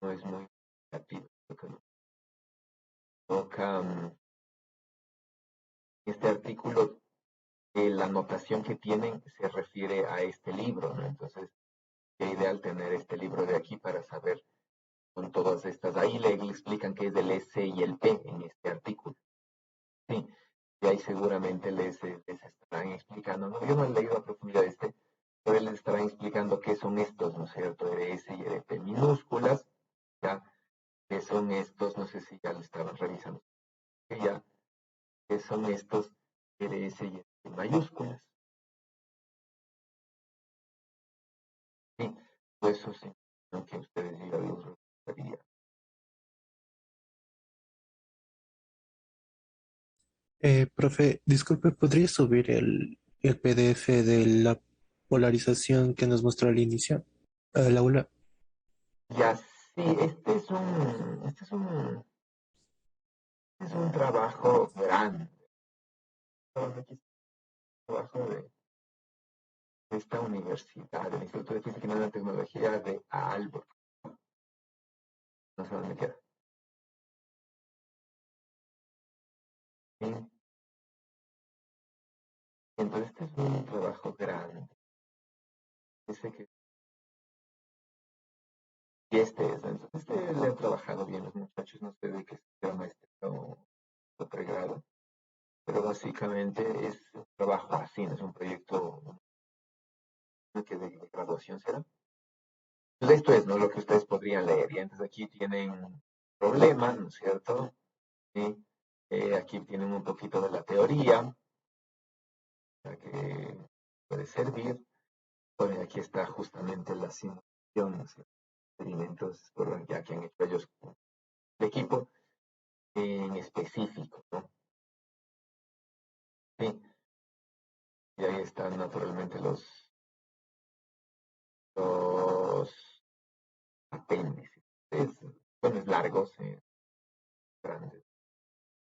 muy negativa, creo que no. toca este artículo, la anotación que tienen se refiere a este libro, ¿no? Entonces, es ideal tener este libro de aquí para saber con todas estas. Ahí le explican qué es el S y el P en este artículo. Sí, y ahí seguramente les estarán explicando, ¿no? Yo no he leído a profundidad este, pero les estarán explicando qué son estos, ¿no es cierto? ES y EDP minúsculas, ¿ya? ¿Qué son estos? No sé si ya lo estaban revisando. Ya, ¿qué son estos ES y EDP mayúsculas? Sí, pues eso sí, aunque ustedes ya los revisarían. Profe, disculpe, ¿podría subir el PDF de la polarización que nos mostró al inicio al aula? Ya, sí, este es un trabajo grande. Aquí está el trabajo de esta universidad, del Instituto de Física y Nanotecnología de Aalborg. No sé dónde queda. ¿Sí? Entonces, este es un trabajo grande. Ese que, y este es, entonces, este le han trabajado bien los muchachos, no sé de qué sea maestría o pregrado, pero básicamente es un trabajo así, no es un proyecto que de graduación será. Entonces, esto es, ¿no? Lo que ustedes podrían leer. Y entonces aquí tienen problemas, ¿no es cierto? ¿Sí? Aquí tienen un poquito de la teoría, para que puede servir. Bueno, aquí está justamente la simulación, ¿no? Experimentos por ya que han hecho ellos de equipo en específico, ¿no? Sí, y ahí están naturalmente los apéndices. Son largos, grandes,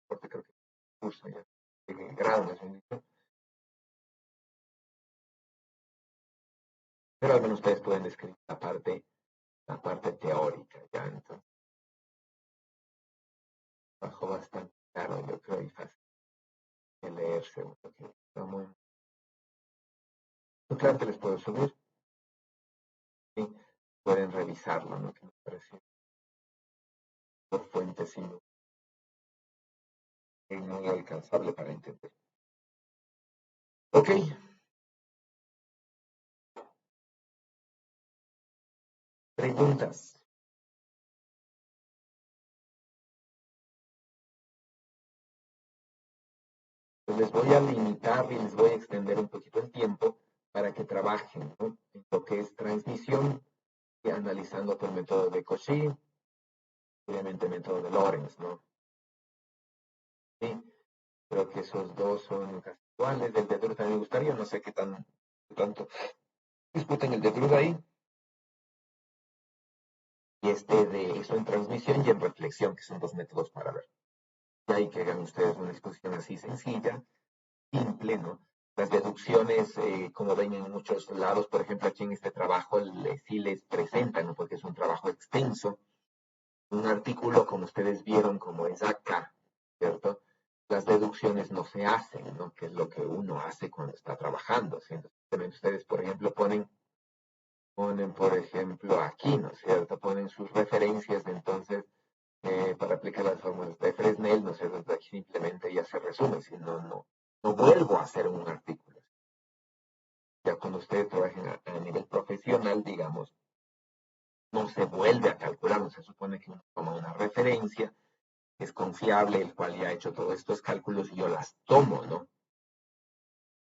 porque creo que curso ya en el grado, ¿no? Pero al menos ustedes pueden describir la parte teórica, ya, entonces, bajo bastante claro, yo creo, y fácil de leerse, porque está muy claro que les puedo subir, ¿sí? Pueden revisarlo, ¿no? Que me parece por fuentes y muy alcanzable para entender. Ok, preguntas. Pues les voy a limitar y les voy a extender un poquito el tiempo para que trabajen, ¿no? En lo que es transmisión y analizando por método de Cauchy, obviamente método de Lorentz, ¿no? Sí, creo que esos dos son casi iguales. Del de Drude también me gustaría, no sé qué tanto discuten el de Drude ahí. Y de eso en transmisión y en reflexión, que son dos métodos para ver. Y ahí que hagan ustedes una exposición así sencilla, simple, ¿no? Las deducciones, como ven en muchos lados, por ejemplo, aquí en este trabajo sí les presentan, ¿no? Porque es un trabajo extenso. Un artículo, como ustedes vieron, como es acá, ¿cierto? Las deducciones no se hacen, ¿no? Que es lo que uno hace cuando está trabajando. ¿Sí? Entonces, ustedes, por ejemplo, ponen, por ejemplo, aquí, ¿no es cierto? Ponen sus referencias, entonces, para aplicar las fórmulas de Fresnel, ¿no es cierto? Aquí simplemente ya se resume, si no vuelvo a hacer un artículo. Ya cuando ustedes trabajen a nivel profesional, digamos, no se vuelve a calcular, no se supone que uno toma una referencia, es confiable, el cual ya ha hecho todos estos cálculos y yo las tomo, ¿no?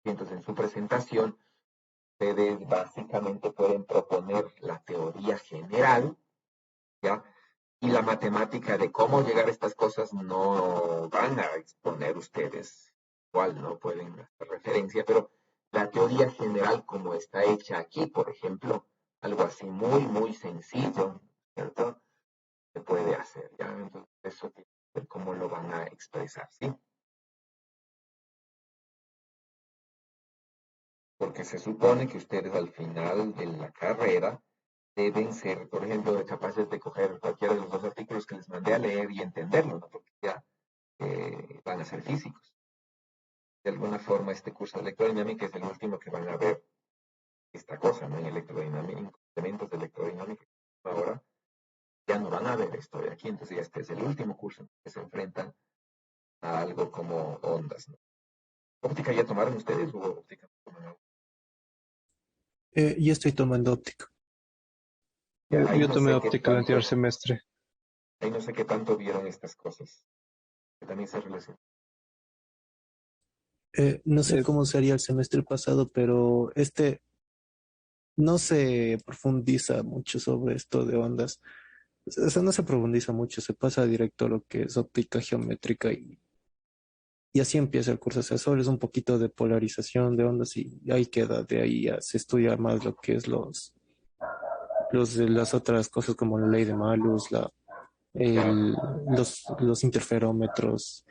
Y entonces en su presentación, ustedes básicamente pueden proponer la teoría general, ¿ya? Y la matemática de cómo llegar a estas cosas no van a exponer ustedes, igual no pueden hacer referencia, pero la teoría general como está hecha aquí, por ejemplo, algo así muy, muy sencillo, ¿cierto? Se puede hacer, ¿ya? Entonces eso tiene que ver cómo lo van a expresar, ¿sí? Porque se supone que ustedes al final de la carrera deben ser, por ejemplo, capaces de coger cualquiera de los dos artículos que les mandé a leer y entenderlo, ¿no? Porque ya van a ser físicos. De alguna forma, este curso de electrodinámica es el último que van a ver esta cosa, ¿no? En electrodinámica, en complementos de electrodinámica. Ahora ya no van a ver esto de aquí, entonces ya este es el último curso en que se enfrentan a algo como ondas, ¿no? ¿Óptica ya tomaron ustedes o óptica no tomaron? Y estoy tomando óptica. Ya, ahí Yo no tomé sé qué óptica el anterior tanto, semestre. ahí no sé qué tanto vieron estas cosas, que también se relacionan. No sé Eh, cómo sería el semestre pasado, pero este no se profundiza mucho sobre esto de ondas. O sea, no se profundiza mucho, se pasa directo a lo que es óptica geométrica y así empieza el curso. O sea, solo es un poquito de polarización de ondas y ahí queda. De ahí ya se estudia más lo que es las otras cosas como la ley de Malus, Ya, el, los interferómetros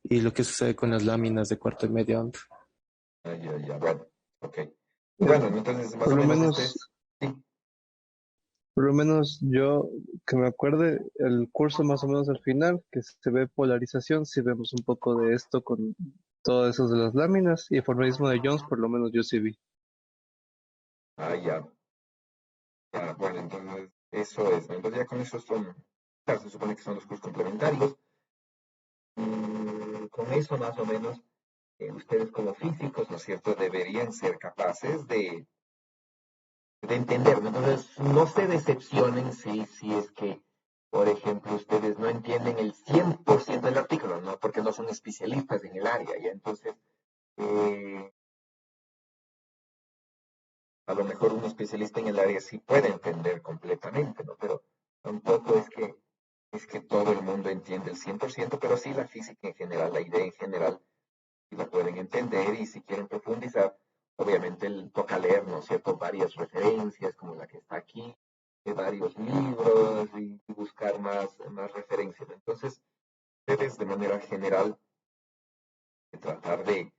y lo que sucede con las láminas de cuarto y media onda. ya, bueno, ok. eh, Bueno, entonces más por o lo menos este menos, es, sí, por lo menos yo que me acuerde, el curso más o menos al final, que se ve polarización, si vemos un poco de esto con todo eso de las láminas y formalismo de Jones, por lo menos yo sí vi. ya, ya, bueno, entonces eso es, ¿no? Entonces ya con eso son, claro, se supone que son los cursos complementarios. Con eso más o menos, ustedes como físicos, ¿no es cierto?, deberían ser capaces de entender, ¿no? Entonces, no se decepcionen si es que, por ejemplo, ustedes no entienden el 100% del artículo, ¿no? Porque no son especialistas en el área, ¿ya? Entonces, eh, a lo mejor un especialista en el área sí puede entender completamente, ¿no? Pero tampoco es que todo el mundo entiende el 100%, pero sí la física en general, la idea en general, sí la pueden entender y si quieren profundizar, obviamente toca leer, ¿no es cierto?, varias referencias como la que está aquí, de varios libros y buscar más referencias. Entonces, ustedes de manera general tratar de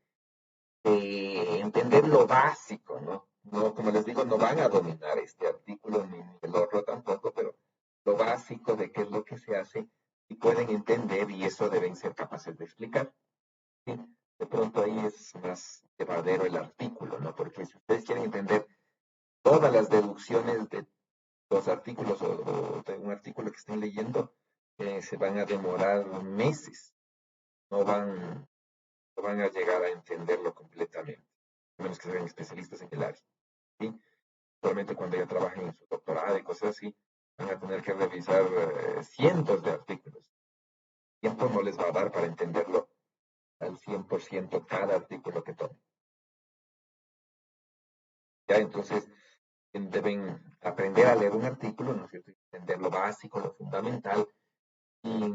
entender lo básico, ¿no? No, como les digo, no van a dominar este artículo ni el otro tampoco, pero lo básico de qué es lo que se hace y pueden entender y eso deben ser capaces de explicar. ¿Sí? De pronto ahí es más llevadero el artículo, ¿no? Porque si ustedes quieren entender todas las deducciones de los artículos o de un artículo que estén leyendo, se van a demorar meses, no van, no van a llegar a entenderlo completamente, a menos que sean especialistas en el área. ¿Sí? Solamente cuando ya trabajen en su doctorado y cosas así, van a tener que revisar cientos de artículos. El tiempo no les va a dar para entenderlo al 100% cada artículo que tomen. Ya entonces deben aprender a leer un artículo, ¿no es cierto? Entender lo básico, lo fundamental y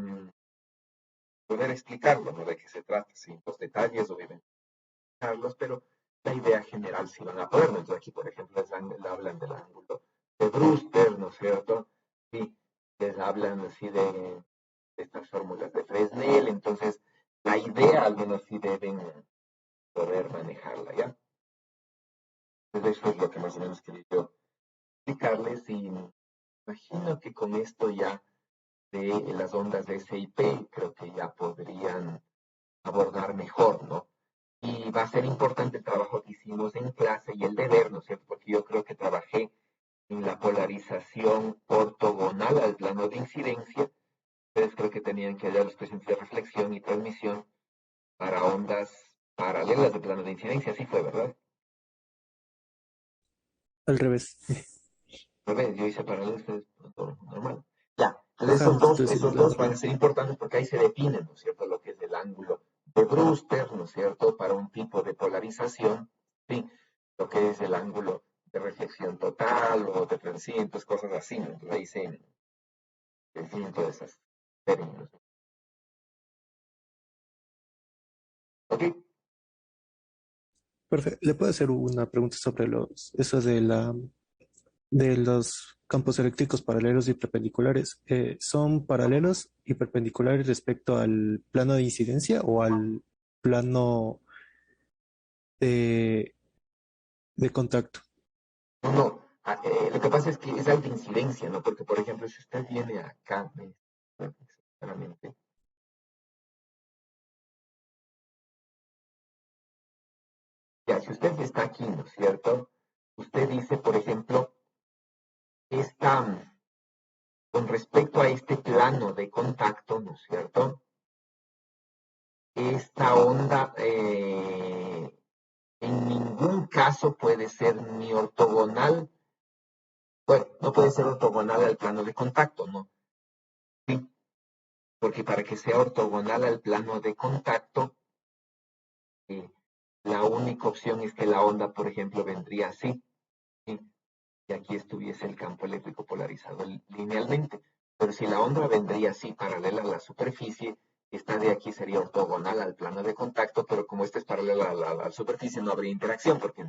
poder explicarlo, ¿no? De qué se trata, sí, los detalles obviamente, pero la idea general sí van a poder. Entonces aquí, por ejemplo, les hablan del ángulo de Brewster, ¿no es cierto? Sí, les hablan así de estas fórmulas de Fresnel, entonces la idea al menos sí deben poder manejarla, ¿ya? Entonces eso es lo que más o menos quería yo explicarles y imagino que con esto ya de las ondas de SIP creo que ya podrían abordar mejor, ¿no? Y va a ser importante el trabajo que hicimos en clase y el deber, ¿no es cierto? Porque yo creo que trabajé en la polarización ortogonal al plano de incidencia. Ustedes creo que tenían que hallar los coeficientes de reflexión y transmisión para ondas paralelas de plano de incidencia. Así fue, ¿verdad? Al revés. Al revés, yo hice paralelas, ustedes normal. Ya, entonces Ajá, tú decís esos la dos van a normal. ser importantes porque ahí se define, ¿no es cierto?, lo que es el ángulo de Brewster, ¿no es cierto?, para un tipo de polarización, ¿sí? Lo que es el ángulo de reflexión total o de entonces cosas así, ¿no? Entonces ahí se definen todas esas términos. ¿Ok? Perfecto. ¿Le puedo hacer una pregunta sobre eso de los campos eléctricos paralelos y perpendiculares? ¿Son paralelos y perpendiculares respecto al plano de incidencia o al plano de, de contacto? No, no. Lo que pasa es que es alta incidencia, ¿no? Porque, por ejemplo, si usted viene acá, claramente, Ya, si usted está aquí, ¿no es cierto? Usted dice, por ejemplo, con respecto a este plano de contacto, ¿no es cierto? Esta onda en ningún caso puede ser ni ortogonal, bueno, no puede ser ortogonal al plano de contacto, ¿no? Sí, porque para que sea ortogonal al plano de contacto, eh, la única opción es que la onda, por ejemplo, vendría así, ¿sí? Y aquí estuviese el campo eléctrico polarizado linealmente. Pero si la onda vendría así, paralela a la superficie, esta de aquí sería ortogonal al plano de contacto, pero como esta es paralela a la superficie, no habría interacción porque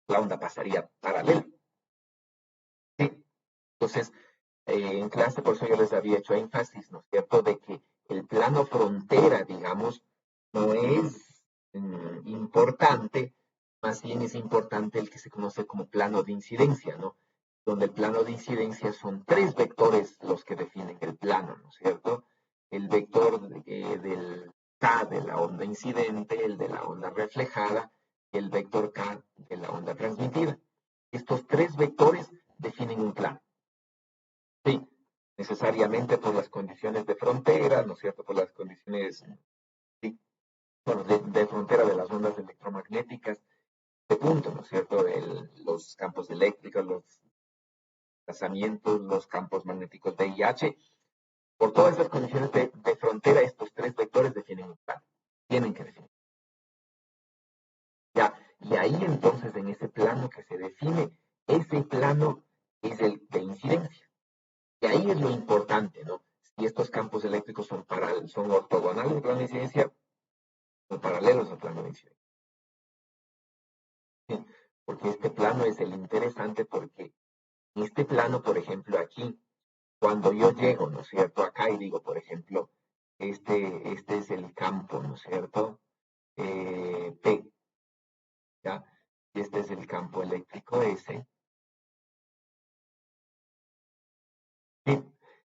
la onda pasaría paralela. ¿Sí? Entonces, en clase, por eso yo les había hecho énfasis, ¿no es cierto?, de que el plano frontera, digamos, no es importante, más bien es importante el que se conoce como plano de incidencia, ¿no? Donde el plano de incidencia son tres vectores los que definen el plano, ¿no es cierto? El vector del K de la onda incidente, el de la onda reflejada, y el vector K de la onda transmitida. Estos tres vectores definen un plano. Sí, necesariamente por las condiciones de frontera, ¿no es cierto? Por las condiciones, sí, bueno, de frontera de las ondas electromagnéticas, de punto, ¿no es cierto? Los campos eléctricos, los desplazamientos, los campos magnéticos de IH. Por todas esas condiciones de frontera, estos tres vectores definen un plano. Tienen que definir. Ya, y ahí entonces, en ese plano que se define, ese plano es el de incidencia. Y ahí es lo importante, ¿no? Si estos campos eléctricos son ortogonales al plano de incidencia o paralelos al plano de incidencia. ¿Sí? Porque este plano es el interesante porque en este plano, por ejemplo, aquí, cuando yo llego, ¿no es cierto? Acá y digo, por ejemplo, este es el campo, ¿no es cierto? P, ¿ya? Y este es el campo eléctrico S. ¿Sí?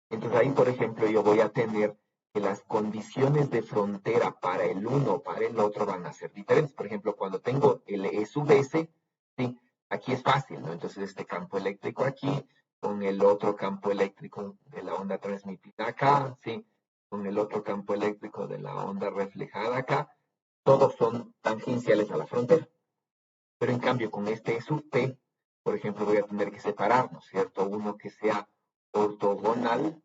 Entonces ahí, por ejemplo, yo voy a tener que las condiciones de frontera para el uno o para el otro van a ser diferentes. Por ejemplo, cuando tengo el E sub S, ¿sí? Aquí es fácil, ¿no? Entonces este campo eléctrico aquí, con el otro campo eléctrico de la onda transmitida acá, ¿sí? Con el otro campo eléctrico de la onda reflejada acá, todos son tangenciales a la frontera. Pero en cambio, con este E sub P, por ejemplo, voy a tener que separar, ¿no es cierto? Uno que sea ortogonal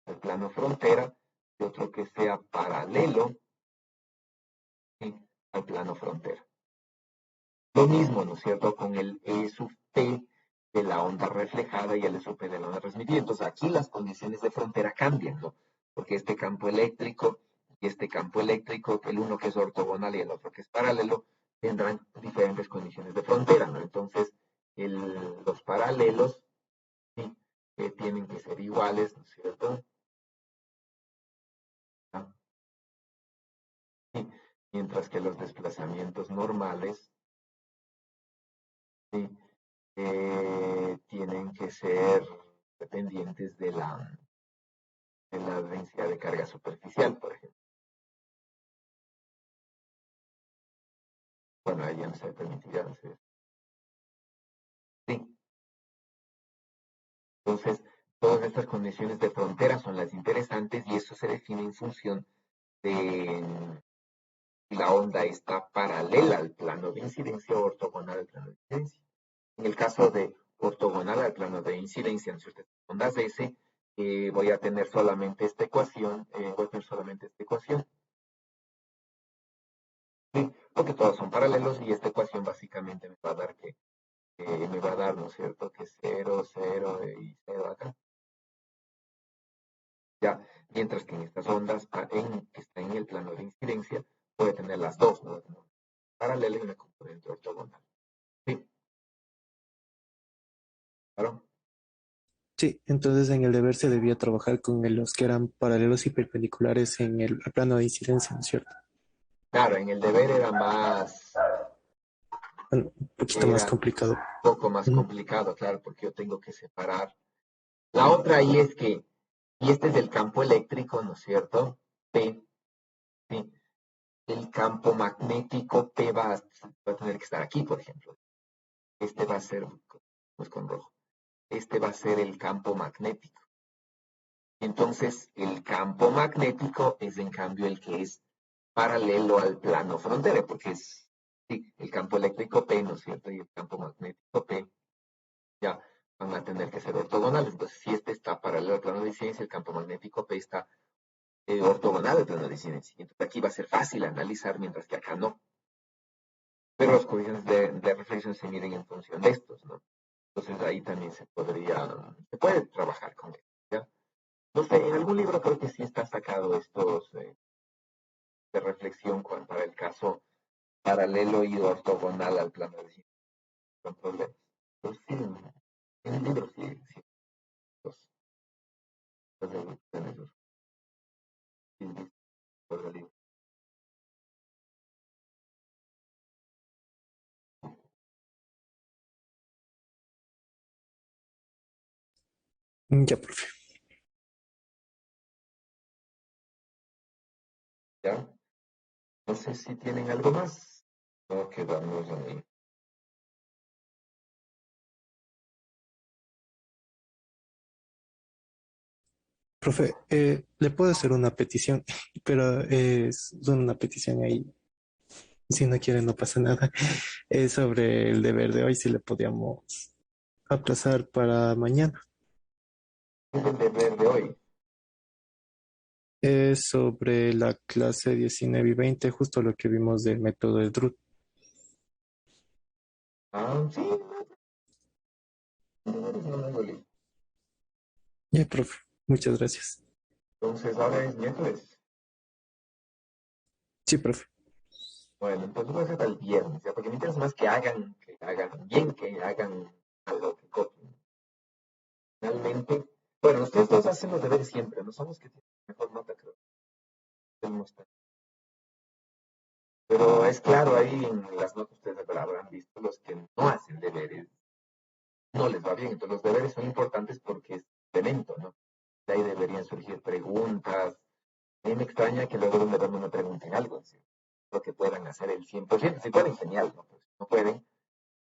al plano frontera y otro que sea paralelo, ¿sí?, al plano frontera. Lo mismo, ¿no es cierto?, con el E sub P de la onda reflejada y el E sub P de la onda transmitida. Entonces aquí las condiciones de frontera cambian, ¿no? Porque este campo eléctrico y este campo eléctrico, el uno que es ortogonal y el otro que es paralelo, tendrán diferentes condiciones de frontera, ¿no? Entonces, los paralelos, ¿sí?, tienen que ser iguales, ¿no es cierto? ¿Ah? Sí, mientras que los desplazamientos normales, sí, tienen que ser dependientes de la densidad de carga superficial, por ejemplo. Bueno, ahí ya no se permitiría hacer. Sí, entonces todas estas condiciones de frontera son las interesantes y eso se define en función de si la onda está paralela al plano de incidencia o ortogonal al plano de incidencia. En el caso de ortogonal al plano de incidencia, en ciertas ondas S, voy a tener solamente esta ecuación, ¿sí? Porque todos son paralelos y esta ecuación básicamente me va a dar ¿no es cierto?, que 0, 0 y 0 acá. Ya, mientras que en estas ondas, que está en el plano de incidencia, puede tener las dos, ¿no? Una paralela y una componente ortogonal. Sí, claro. Sí, entonces en el deber se debía trabajar con los que eran paralelos y perpendiculares en el plano de incidencia, ¿no es cierto? Claro, en el deber Bueno, un poquito más era complicado. un poco más Ujú. complicado, claro, porque yo tengo que separar. La otra ahí es que, y este es el campo eléctrico, ¿no es cierto? P, ¿sí? el campo magnético P va a tener que estar aquí, por ejemplo. Este va a ser, pues con rojo, este va a ser el campo magnético. Entonces, el campo magnético es en cambio el que es paralelo al plano frontero, porque es sí, el campo eléctrico P, ¿no es cierto? Y el campo magnético P ya van a tener que ser ortogonales. Entonces, si este está paralelo al plano de incidencia, el campo magnético P está ortogonal al plano de incidencia. Entonces, aquí va a ser fácil analizar, mientras que acá no. Pero los coeficientes de reflexión se miden en función de estos, ¿no? Entonces, ahí también se puede trabajar con esto, ¿ya? No sé, en algún libro creo que sí está sacado estos de reflexión para el caso paralelo y ortogonal al plano de incidencia con problemas. Pero sí, en el libro sí, sí, los libro. Ya, profe. ¿Ya? No sé si tienen algo más. No quedamos ahí. Profe, le puedo hacer una petición, pero es solo una petición ahí. Si no quiere, no pasa nada. Es sobre el deber de hoy, si le podíamos aplazar para mañana. Es el deber de hoy. Es sobre la clase 19 y 20, justo lo que vimos del método de Druth. Ah, sí, no. Ya, profe, muchas gracias. Entonces ahora es miércoles. Sí, profe. Bueno, entonces voy a hacer el viernes, ¿ya? Porque me interesa más que hagan bien, que hagan algo, que copien. Finalmente, bueno, ustedes dos hacen los deberes siempre, no somos que tienen mejor nota, creo. Pero es claro, ahí en las notas ustedes habrán visto los que no hacen deberes, no les va bien. Entonces los deberes son importantes porque es elemento, ¿no? De ahí deberían surgir preguntas. A mí me extraña que luego de un deber no me pregunten algo, ¿sí? Lo que puedan hacer el 100%. Si pueden, genial, ¿no? Pues, si no pueden,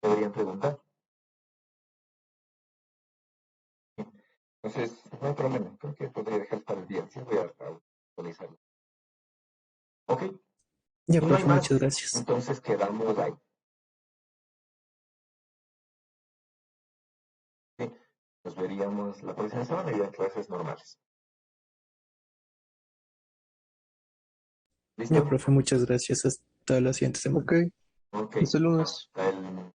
deberían preguntar. Entonces, no hay problema. Creo que podría dejar para el día. Sí, voy a actualizarlo. Ok, Ya, y no hay profe, muchas más. gracias. Entonces quedamos ahí. ¿Sí? Nos veríamos la próxima semana y en clases normales. Ya, ¿Listo? profe, muchas gracias. Hasta la siguiente semana. Ok, Ok. hasta el lunes. Hasta el